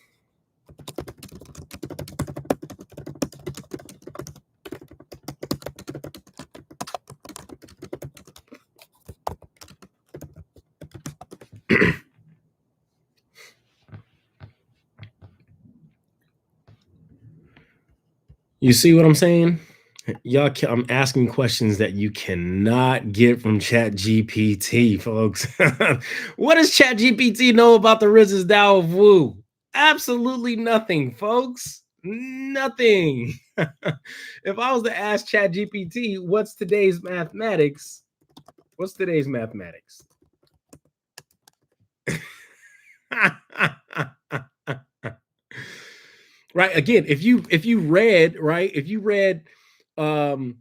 you see what I'm saying? I'm asking questions that you cannot get from Chat GPT, folks. What does Chat GPT know about the RZA's Tao of Wu? Absolutely nothing, folks. Nothing. If I was to ask Chat GPT, what's today's mathematics? What's today's mathematics? Right. Again, if you read, right, if you read oh,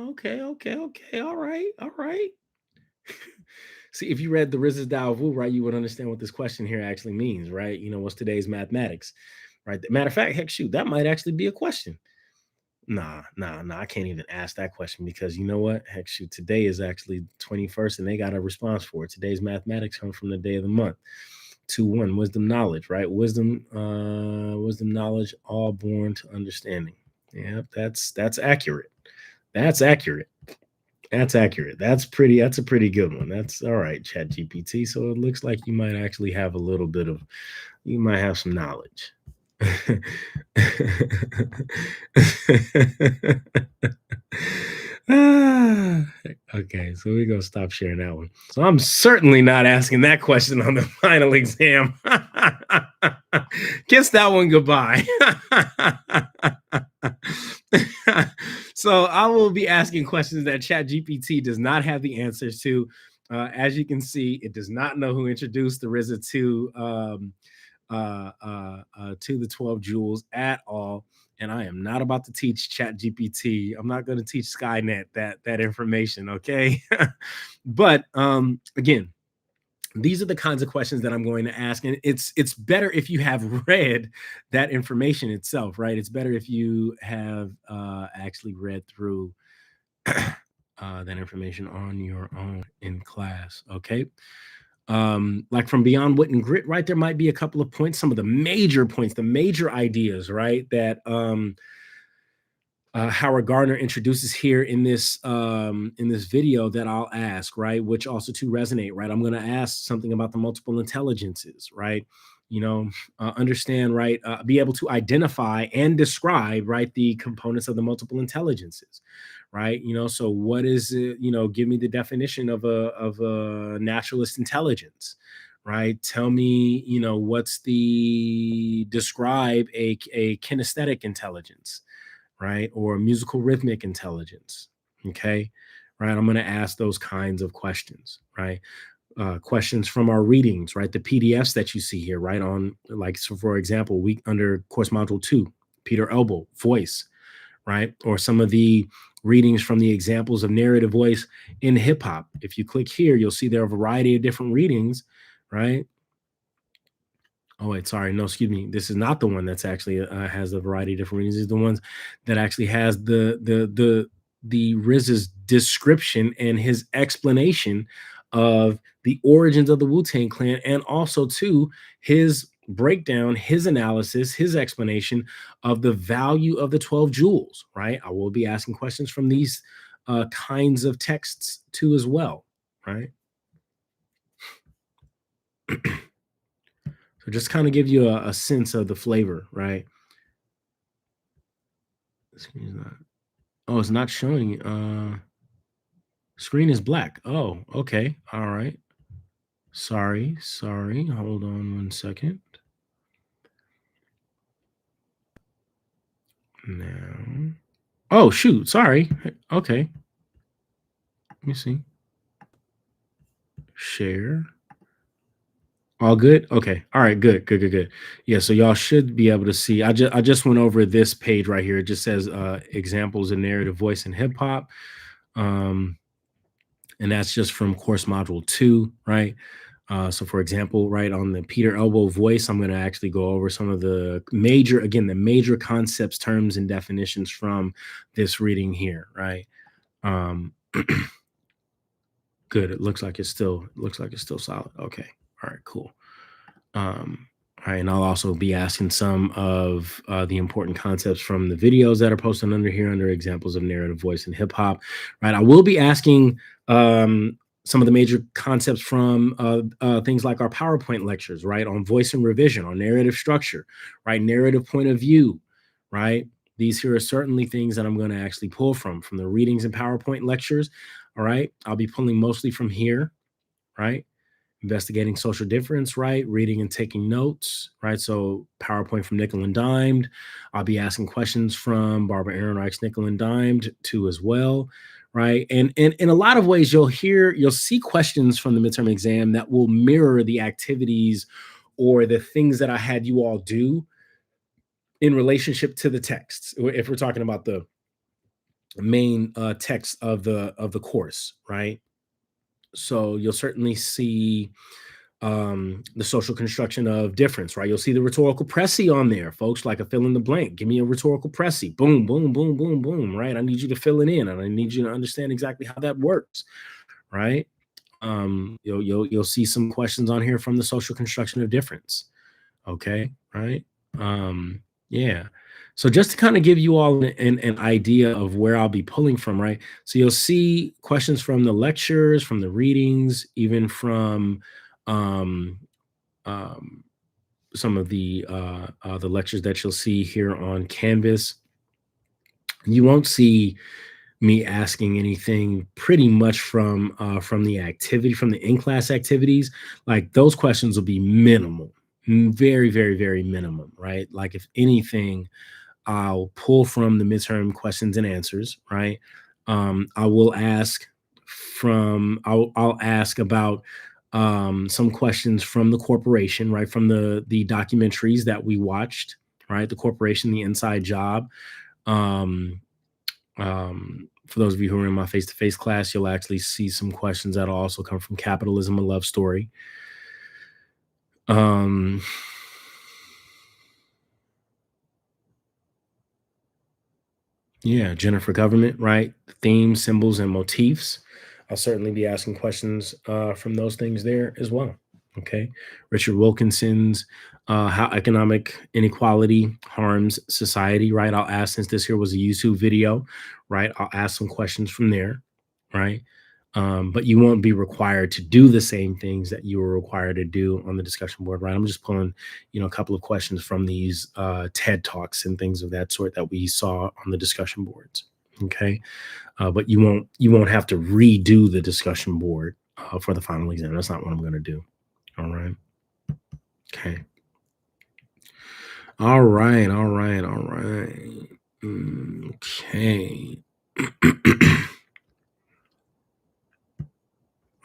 okay, all right. See, if you read the RZA's Tao of Wu, right, you would understand what this question here actually means, right? What's today's mathematics, right? Matter of fact, heck, shoot, that might actually be a question. Nah, I can't even ask that question because you know what? Heck, shoot, today is actually 21st and they got a response for it. Today's mathematics come from the day of the month. 2-1, wisdom, knowledge, right? Wisdom, knowledge, all born to understanding. Yeah, that's accurate. That's accurate. That's accurate. That's a pretty good one. That's all right, Chat GPT. So it looks like you might actually have a little bit of you might have some knowledge. Okay, so we're gonna stop sharing that one. So I'm certainly not asking that question on the final exam. Kiss that one goodbye. So I will be asking questions that ChatGPT does not have the answers to. As you can see, it does not know who introduced the RZA to the 12 jewels at all. And I am not about to teach Chat GPT. I'm not going to teach Skynet that information. Okay. But again, these are the kinds of questions that I'm going to ask. And it's better if you have read that information itself, right? It's better if you have actually read through that information on your own in class. Okay. Like from Beyond Wit and Grit, right? There might be a couple of points, some of the major points, the major ideas, right? That Howard Gardner introduces here in this video that I'll ask, right, which also to resonate, right. I'm going to ask something about the multiple intelligences, right. You know, understand, right, be able to identify and describe, right, the components of the multiple intelligences, right. You know, so what is it? You know, give me the definition of a naturalist intelligence, right. Tell me, you know, what's the describe a kinesthetic intelligence, right? Or musical rhythmic intelligence. Okay. Right. I'm going to ask those kinds of questions, right? Questions from our readings, right? The PDFs that you see here, right? On, like, so for example, we under course module 2, Peter Elbow, voice, right? Or some of the readings from the examples of narrative voice in hip hop. If you click here, you'll see there are a variety of different readings, right? Oh wait, sorry. No, excuse me. This is not the one that's actually has a variety of different readings. These are the ones that actually has the Riz's description and his explanation of the origins of the Wu-Tang Clan, and also too his breakdown, his analysis, his explanation of the value of the 12 jewels. Right. I will be asking questions from these kinds of texts too as well. Right. So just kind of give you a sense of the flavor, right? Screen is not. Oh, it's not showing. Screen is black. Oh, okay. All right. Sorry, sorry. Hold on one second. Now. Oh, shoot. Sorry. Okay. Let me see. Share. All good? Okay. All right, good, good, good, good. Yeah, so y'all should be able to see. I just went over this page right here. It just says examples of narrative voice in hip hop. Um, and that's just from course module 2, right? So for example, right on the Peter Elbow voice, I'm going to actually go over some of the major concepts, terms, and definitions from this reading here, right? Um, good. It looks like it's still solid. Okay. All right, cool. All right, and I'll also be asking some of the important concepts from the videos that are posted under here under examples of narrative voice and hip hop. Right, I will be asking some of the major concepts from things like our PowerPoint lectures, right, on voice and revision, on narrative structure, right, narrative point of view, right. These here are certainly things that I'm going to actually pull from the readings and PowerPoint lectures. All right, I'll be pulling mostly from here, right. Investigating social difference, right? Reading and taking notes, right? So PowerPoint from Nickel and Dimed. I'll be asking questions from Barbara Ehrenreich's Nickel and Dimed too as well, right? And in a lot of ways, you'll see questions from the midterm exam that will mirror the activities or the things that I had you all do in relationship to the texts. If we're talking about the main text of the course, right? So you'll certainly see the social construction of difference, right? You'll see the rhetorical pressy on there, folks, like a fill in the blank. Give me a rhetorical pressy. Boom, boom, boom, boom, boom, right? I need you to fill it in and I need you to understand exactly how that works, right? You'll see some questions on here from the social construction of difference. Okay, right? Yeah. So just to kind of give you all an idea of where I'll be pulling from, right? So you'll see questions from the lectures, from the readings, even from um, um, some of the lectures that you'll see here on Canvas. You won't see me asking anything pretty much from the activity, from the in-class activities. Like those questions will be minimal, very, very, very minimum, right? Like if anything, I'll pull from the midterm questions and answers, right? I will ask I'll ask about some questions from the corporation, right? From the documentaries that we watched, right? The corporation, the inside job. Um, for those of you who are in my face-to-face class, you'll actually see some questions that'll also come from Capitalism: A Love Story. Um, yeah, Jennifer Government, right? Themes, symbols, and motifs. I'll certainly be asking questions from those things there as well. Okay. Richard Wilkinson's How Economic Inequality Harms Society, right? I'll ask, since this here was a YouTube video, right? I'll ask some questions from there, right? But you won't be required to do the same things that you were required to do on the discussion board, right? I'm just pulling, a couple of questions from these TED Talks and things of that sort that we saw on the discussion boards. Okay. But you won't have to redo the discussion board for the final exam. That's not what I'm going to do. All right. Okay. All right. All right. All right. Okay.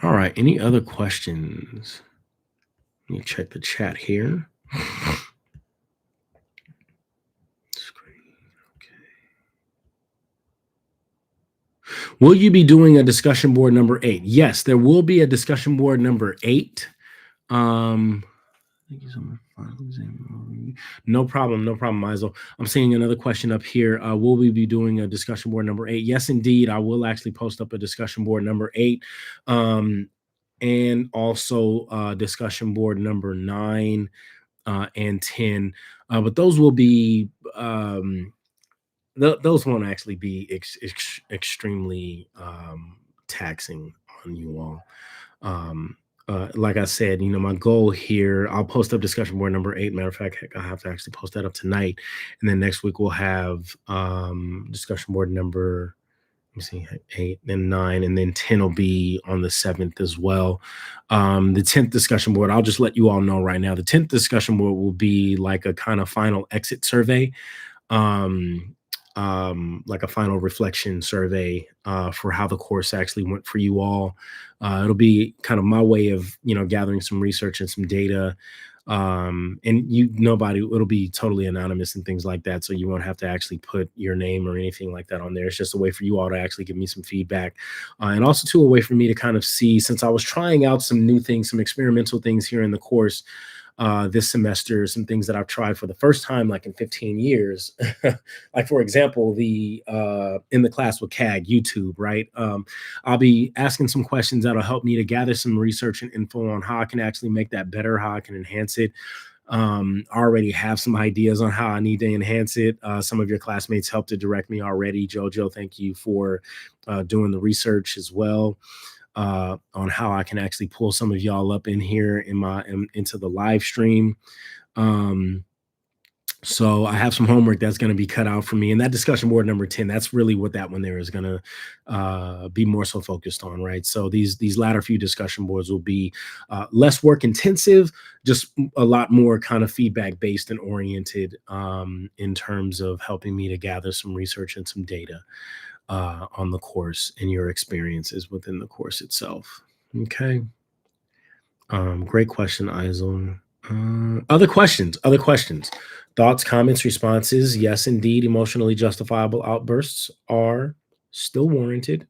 All right. Any other questions? Let me check the chat here. Will you be doing a discussion board number 8? Yes, there will be a discussion board number 8. No problem, Mizel. I'm seeing another question up here. Will we be doing a discussion board number 8? Yes, indeed. I will actually post up a discussion board number 8, and also discussion board number 9 and 10. But those will be those won't actually be extremely taxing on you all. Like I said, my goal here, I'll post up discussion board number 8. Matter of fact, heck, I have to actually post that up tonight. And then next week we'll have discussion board number, let me see, 8, then 9, and then 10 will be on the 7th as well. The 10th discussion board, I'll just let you all know right now, the 10th discussion board will be like a kind of final exit survey. Like a final reflection survey for how the course actually went for you all. It'll be kind of my way of, gathering some research and some data. And it'll be totally anonymous and things like that. So you won't have to actually put your name or anything like that on there. It's just a way for you all to actually give me some feedback. And also too, a way for me to kind of see, since I was trying out some new things, some experimental things here in the course, this semester, some things that I've tried for the first time, like in 15 years. Like, for example, the In the Class with CAG YouTube, right? I'll be asking some questions that'll help me to gather some research and info on how I can actually make that better, how I can enhance it. I already have some ideas on how I need to enhance it. Some of your classmates helped to direct me already. Jojo, thank you for doing the research as well. On how I can actually pull some of y'all up in here into the live stream. So I have some homework that's going to be cut out for me. And that discussion board number 10, that's really what that one there is going to be more so focused on, right? So these latter few discussion boards will be less work intensive, just a lot more kind of feedback based and oriented in terms of helping me to gather some research and some data on the course and your experiences within the course itself. Okay. Great question, Aizon. Other questions, thoughts, comments, responses. Yes, indeed, emotionally justifiable outbursts are still warranted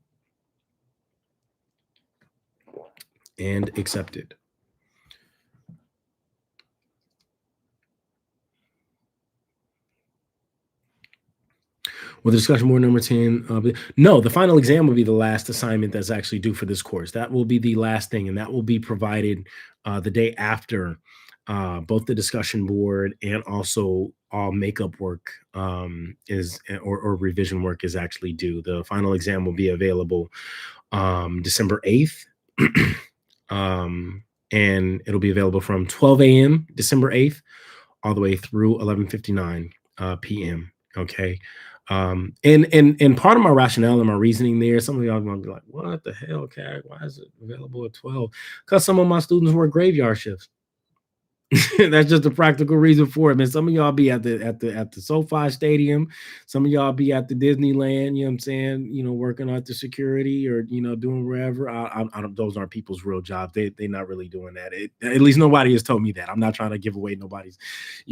and accepted. Well, the discussion board number 10, no, the final exam will be the last assignment that's actually due for this course. That will be the last thing, and that will be provided the day after both the discussion board and also all makeup work or revision work is actually due. The final exam will be available December 8th. And it'll be available from 12 a.m. December 8th all the way through 11:59 p.m. Okay. And part of my rationale and my reasoning there, some of y'all are gonna be like, what the hell, CAG? Why is it available at 12? Because some of my students work graveyard shifts. That's just a practical reason for it, man. Some of y'all be at the SoFi Stadium, some of y'all be at the Disneyland, you know what I'm saying, working at the security or doing wherever. I don't, those aren't people's real jobs. They're not really doing that. At least nobody has told me that. I'm not trying to give away nobody's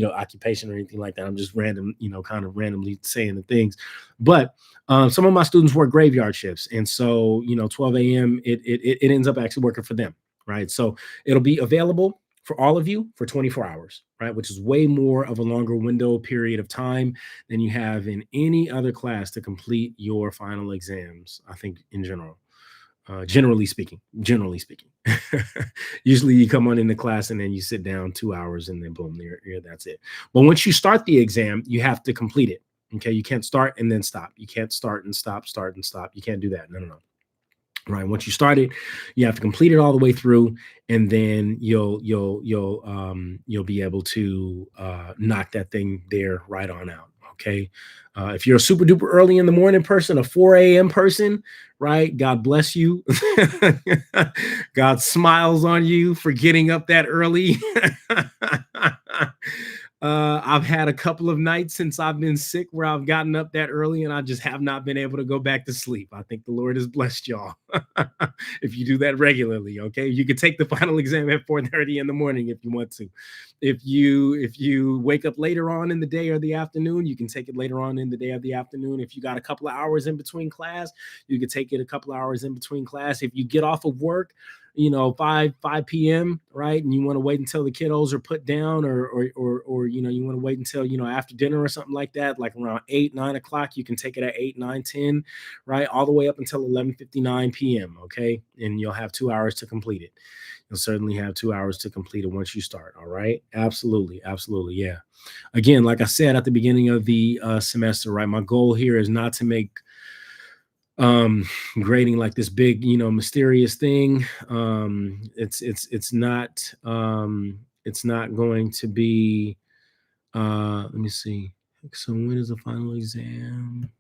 occupation or anything like that. I'm just kind of randomly saying the things. But some of my students work graveyard shifts, and so 12 a.m. it ends up actually working for them, right? So it'll be available for all of you for 24 hours, right? Which is way more of a longer window period of time than you have in any other class to complete your final exams, I think, in general. Generally speaking. Usually you come on into class and then you sit down 2 hours and then boom, that's it. But once you start the exam, you have to complete it. Okay. You can't start and then stop. You can't start and start and stop. You can't do that. No, no, no. Right. Once you start it, you have to complete it all the way through, and then you'll be able to knock that thing there right on out. Okay. If you're a super duper early in the morning person, a 4 a.m. person, right? God bless you. God smiles on you for getting up that early. I've had a couple of nights since I've been sick where I've gotten up that early and I just have not been able to go back to sleep. I think the Lord has blessed y'all if you do that regularly. Okay, you can take the final exam at 4:30 in the morning if you want to. If you wake up later on in the day or the afternoon, you can take it later on in the day or the afternoon. If you got a couple of hours in between class, you can take it a couple of hours in between class. If you get off of work, 5 p.m., right, and you want to wait until the kiddos are put down, or you want to wait until after dinner or something like that, like around 8, 9 o'clock, you can take it at 8, 9, 10, right, all the way up until 11:59 p.m. Okay, and you'll have 2 hours to complete it. You'll certainly have 2 hours to complete it once you start. All right, absolutely, absolutely, yeah. Again, like I said at the beginning of the semester, right, my goal here is not to make grading like this big, mysterious thing. It's not going to be, let me see. So when is the final exam?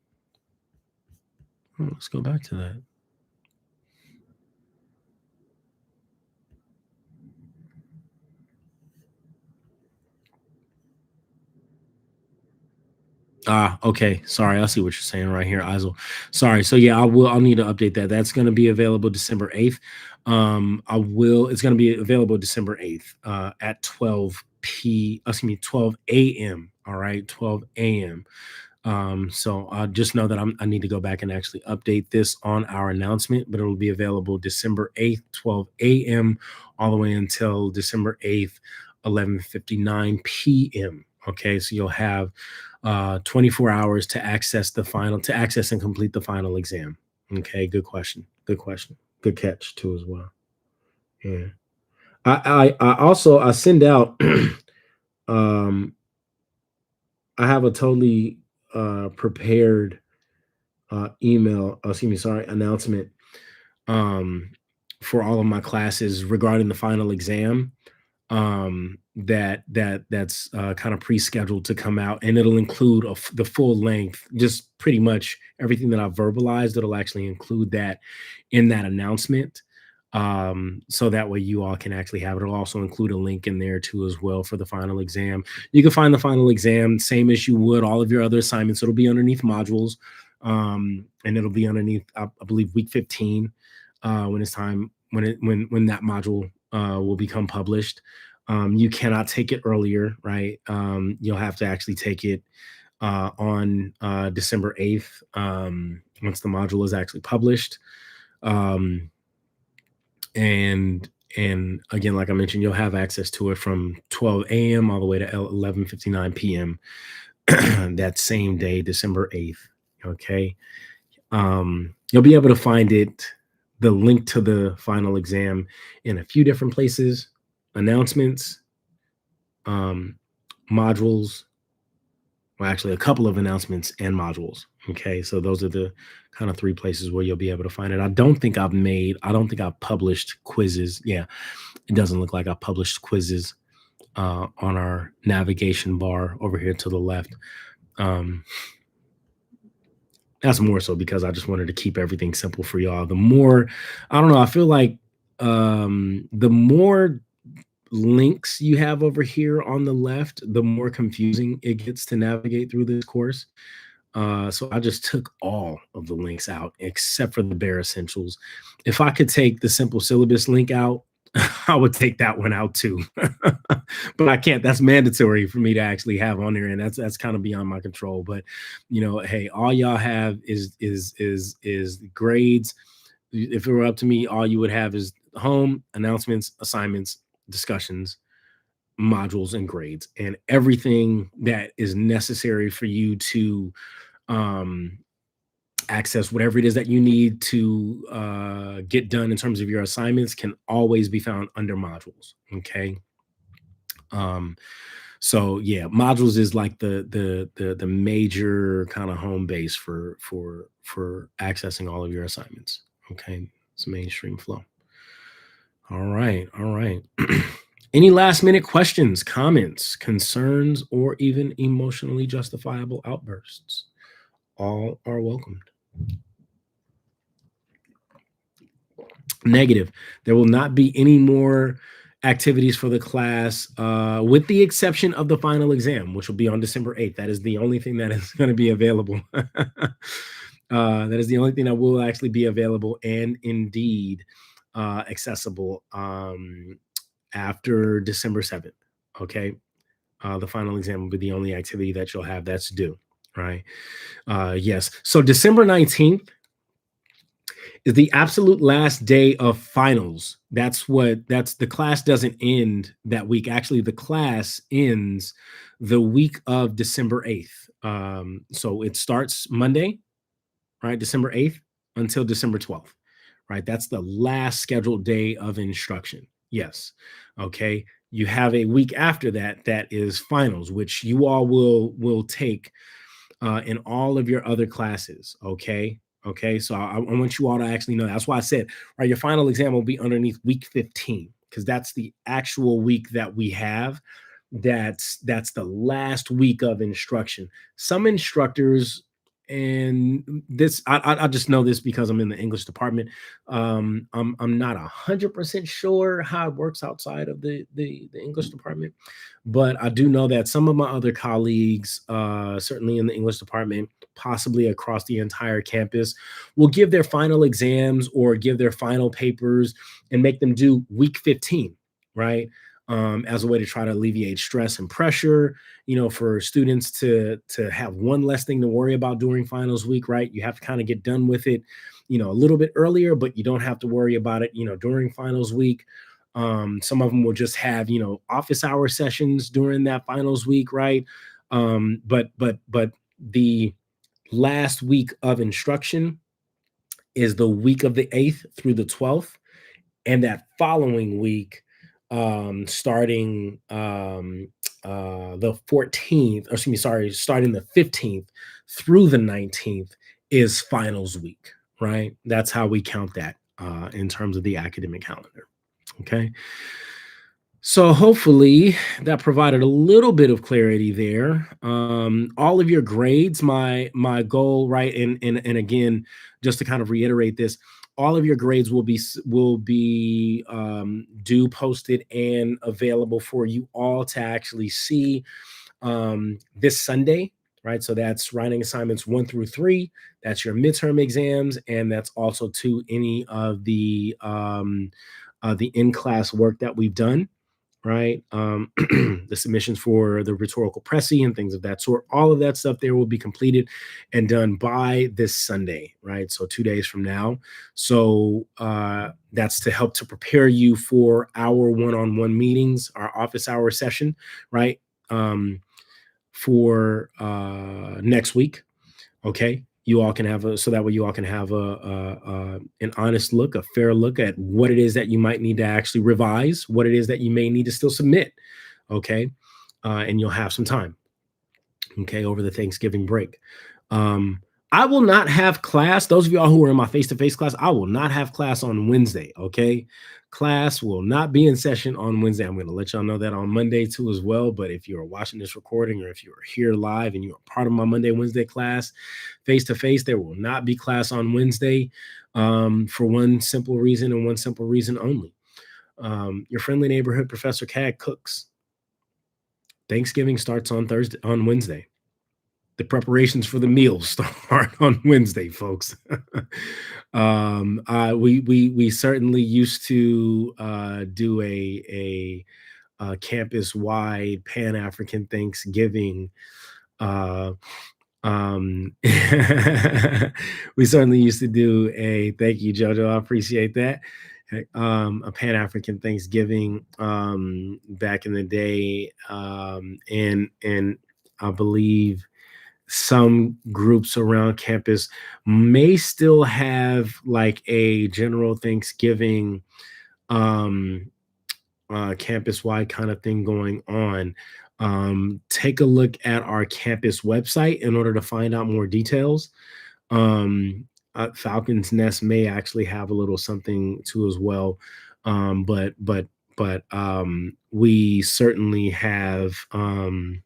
Oh, let's go back to that. Okay. Sorry, I see what you're saying right here, Isel. Sorry. So yeah, I'll need to update that. That's going to be available December 8th. It's going to be available December 8th, at 12 a.m. All right, 12 a.m. So just know that I need to go back and actually update this on our announcement, but it'll be available December 8th, 12 a.m. all the way until December 8th, 11:59 p.m. Okay, so you'll have 24 hours to access and complete the final exam. Okay, good question. Good question. Good catch too as well. Yeah. I also I send out um I have a totally prepared announcement um for all of my classes regarding the final exam, that's kind of pre-scheduled to come out, and it'll include the full length, just pretty much everything that I've verbalized. It'll actually include that in that announcement, so that way you all can actually have it. It'll also include a link in there too as well for the final exam. You can find the final exam same as you would all of your other assignments. It'll be underneath modules, and it'll be underneath, I believe, week 15, when it's time when that module will become published. You cannot take it earlier, right? You'll have to actually take it on December 8th, once the module is actually published. Um, and again, like I mentioned, you'll have access to it from 12 a.m. all the way to 11:59 p.m. that same day, December 8th. Okay. You'll be able to find the link to the final exam in a few different places: announcements, modules. Well, actually, a couple of announcements and modules. Okay, so those are the kind of three places where you'll be able to find it. I don't think I've published quizzes. Yeah, it doesn't look like I published quizzes on our navigation bar over here to the left. Um, that's more so because I just wanted to keep everything simple for y'all. I don't know, I feel like the more links you have over here on the left, the more confusing it gets to navigate through this course. So I just took all of the links out except for the bare essentials. If I could take the simple syllabus link out, I would take that one out too. But I can't. That's mandatory for me to actually have on there, and that's kind of beyond my control. But hey, all y'all have is grades. If it were up to me, all you would have is home, announcements, assignments, discussions, modules, and grades, and everything that is necessary for you to um access whatever it is that you need to get done in terms of your assignments can always be found under modules. Okay. Um, so yeah, modules is like the major kind of home base for accessing all of your assignments. Okay, it's mainstream flow. All right, all right. Any last minute questions, comments, concerns, or even emotionally justifiable outbursts? All are welcomed. Negative. There will not be any more activities for the class, with the exception of the final exam, which will be on December 8th. That is the only thing that is going to be available. That is the only thing that will actually be available and indeed accessible after December 7th. Okay. The final exam will be the only activity that you'll have that's due. Right. Yes. So December 19th is the absolute last day of finals. That's the class doesn't end that week. Actually, the class ends the week of December 8th. So it starts Monday, right? December 8th until December 12th, right? That's the last scheduled day of instruction. Yes. Okay. You have a week after that that is finals, which you all will take in all of your other classes. Okay. Okay. So I want you all to actually know. That's why I said, right, your final exam will be underneath week 15, because that's the actual week that we have. That's the last week of instruction. Some instructors, and this I just know this because I'm in the English department. I'm not 100% sure how it works outside of the English department, but I do know that some of my other colleagues, certainly in the English department, possibly across the entire campus, will give their final exams or give their final papers and make them do week 15, right? As a way to try to alleviate stress and pressure, for students to have one less thing to worry about during finals week, right? You have to kind of get done with it, a little bit earlier, but you don't have to worry about it, during finals week. Some of them will just have, office hour sessions during that finals week, right? But the last week of instruction is the week of the 8th through the 12th. And that following week, starting the 14th, or excuse me, sorry, starting the 15th through the 19th is finals week, right? That's how we count that in terms of the academic calendar. Okay. So hopefully that provided a little bit of clarity there. All of your grades, my goal, right? And again, just to kind of reiterate this, all of your grades will be due, posted, and available for you all to actually see this Sunday, right? So that's writing assignments 1 through 3. That's your midterm exams, and that's also to any of the in-class work that we've done, right? The submissions for the rhetorical pressy and things of that sort. All of that stuff there will be completed and done by this Sunday, right? So 2 days from now. So that's to help to prepare you for our one-on-one meetings, our office hour session, right? For next week. Okay. You all can have so that way you all can have an honest look, a fair look at what it is that you might need to actually revise, what it is that you may need to still submit. Okay. And you'll have some time. Okay. Over the Thanksgiving break. Um, I will not have class. Those of y'all who are in my face-to-face class, I will not have class on Wednesday. Okay. Class will not be in session on Wednesday. I'm going to let y'all know that on Monday too as well. But if you're watching this recording, or if you're here live and you're part of my Wednesday class face-to-face, there will not be class on Wednesday, for one simple reason and one simple reason only. Your friendly neighborhood Professor Cag cooks. Thanksgiving starts on Wednesday. The preparations for the meals start on Wednesday, folks. We certainly used to do a campus-wide Pan-African Thanksgiving. We certainly used to do a, thank you, Jojo, I appreciate that. A Pan-African Thanksgiving back in the day, and I believe some groups around campus may still have like a general Thanksgiving um campus-wide kind of thing going on. Take a look at our campus website in order to find out more details. um Falcon's Nest may actually have a little something too as well. But we certainly have in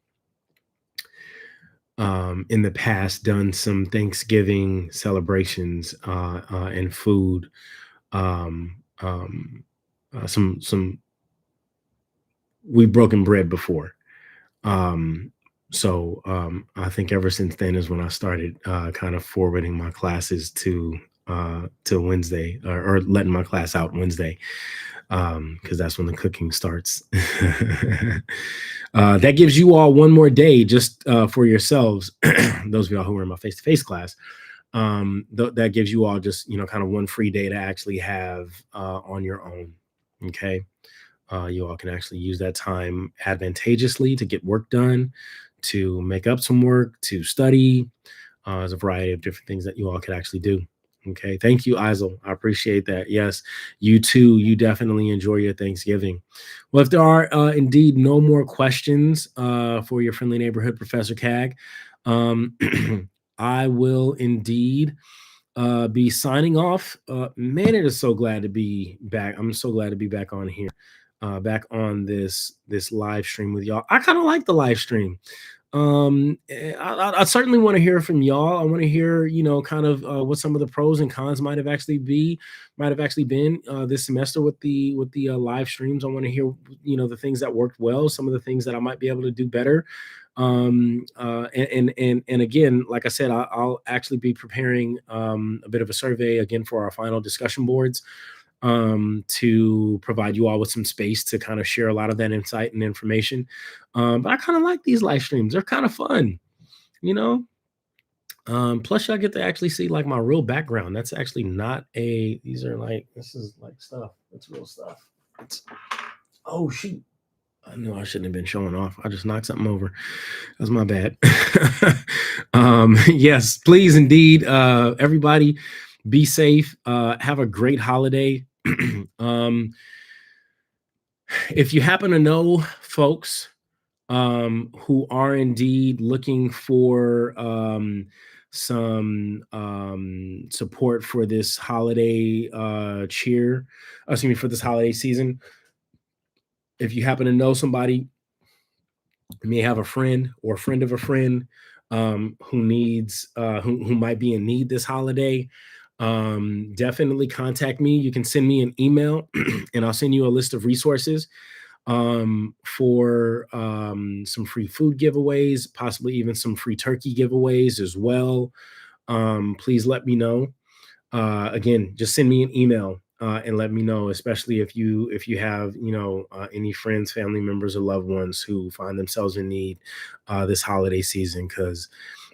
the past done some Thanksgiving celebrations and food. Um, um, some we've broken bread before. Um, I think ever since then is when I started kind of forwarding my classes to Wednesday, or letting my class out Wednesday, because that's when the cooking starts. That gives you all one more day just for yourselves. Those of y'all who are in my face-to-face class, that gives you all just kind of one free day to actually have on your own. Okay. You all can actually use that time advantageously to get work done, to make up some work, to study. There's a variety of different things that you all could actually do. Okay. Thank you, Isel. I appreciate that. Yes, you too. You definitely enjoy your Thanksgiving. Well, if there are indeed no more questions for your friendly neighborhood Professor Cag, um, I will indeed be signing off. Man, it is so glad to be back. I'm so glad to be back on here, back on this live stream with y'all. I kind of like the live stream. I certainly want to hear from y'all. I want to hear, kind of what some of the pros and cons might have actually been this semester with the live streams. I want to hear, the things that worked well, some of the things that I might be able to do better. And again, like I said, I'll actually be preparing a bit of a survey again for our final discussion boards, to provide you all with some space to kind of share a lot of that insight and information. But I kind of like these live streams. They're kind of fun, you know. Plus y'all get to actually see like my real background. That's actually not these are like, this is like stuff. That's real stuff. Oh shoot. I knew I shouldn't have been showing off. I just knocked something over. That's my bad. Yes, please indeed. Everybody be safe. Have a great holiday. If you happen to know folks who are indeed looking for some support for this holiday for this holiday season, if you happen to know somebody, you may have a friend or a friend of a friend who needs who might be in need this holiday, definitely contact me. You can send me an email and I'll send you a list of resources for some free food giveaways, possibly even some free turkey giveaways as well. Please let me know. Again, just send me an email and let me know, especially if you have any friends, family members, or loved ones who find themselves in need this holiday season. Because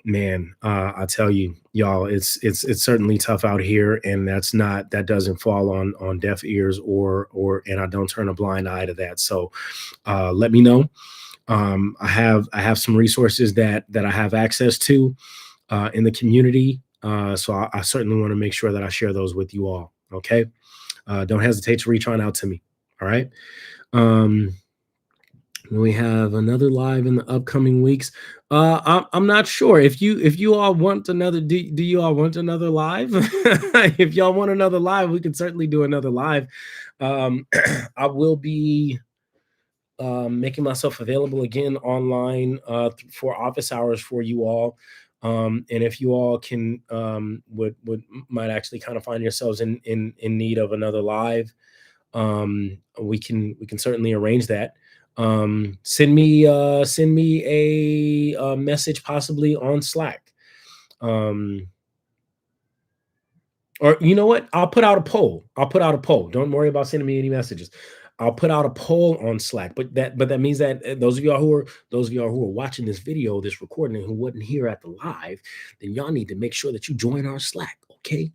man, I tell you, y'all, it's certainly tough out here, and that doesn't fall on deaf ears, and I don't turn a blind eye to that. So let me know. I have some resources that I have access to in the community. So I certainly want to make sure that I share those with you all. Okay. Don't hesitate to reach on out to me. All right. Um, we have another live in the upcoming weeks. I'm not sure if you all want another. Do you all want another live? If y'all want another live, we can certainly do another live. I will be making myself available again online for office hours for you all. And if you all can would might actually kind of find yourselves in need of another live, we can certainly arrange that. Send me a message possibly on Slack. Or you know what? I'll put out a poll. Don't worry about sending me any messages. I'll put out a poll on Slack. But that means that those of y'all who are watching this video, this recording, and who wasn't here at the live, then y'all need to make sure that you join our Slack. Okay.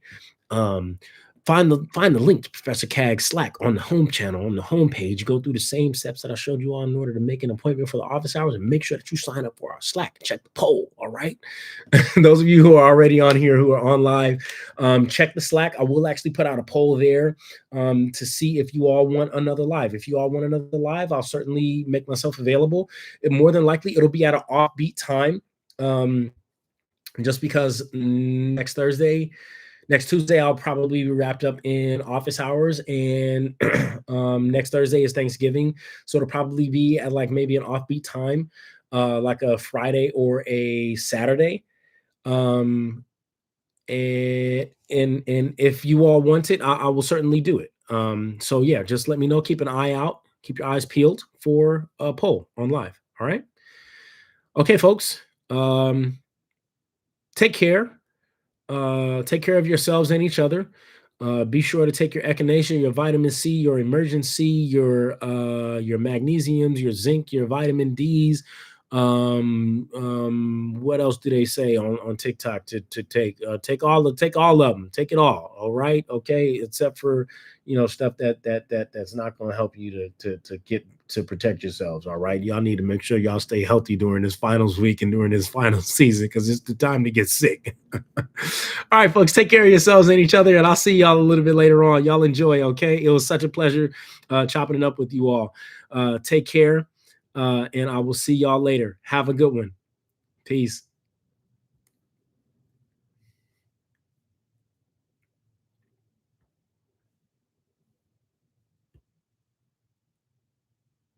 Um, find the link to Professor Cag's Slack on the home channel, on the home page. Go through the same steps that I showed you all in order to make an appointment for the office hours, and make sure that you sign up for our Slack and check the poll. All right. Those of you who are already on here, who are on live, check the Slack. I will actually put out a poll there to see if you all want another live. If you all want another live, I'll certainly make myself available. More than likely, it'll be at an offbeat time. Just because next Tuesday, I'll probably be wrapped up in office hours, and next Thursday is Thanksgiving, so it'll probably be at like maybe an offbeat time, like a Friday or a Saturday. And if you all want it, I will certainly do it. So yeah, just let me know. Keep an eye out. Keep your eyes peeled for a poll on live. All right. Okay, folks. Take care. Take care of yourselves and each other. Be sure to take your echinacea, your vitamin C, your emergency, your magnesiums, your zinc, your vitamin Ds. What else do they say on TikTok to take? Take all of them. Take it all right? Okay, except for stuff that's not going to help you to get to protect yourselves. All right, y'all need to make sure y'all stay healthy during this finals week and during this final season, because it's the time to get sick. All right, folks, take care of yourselves and each other, and I'll see y'all a little bit later on. Y'all enjoy. Okay, it was such a pleasure chopping it up with you all. Take care. And I will see y'all later. Have a good one. Peace.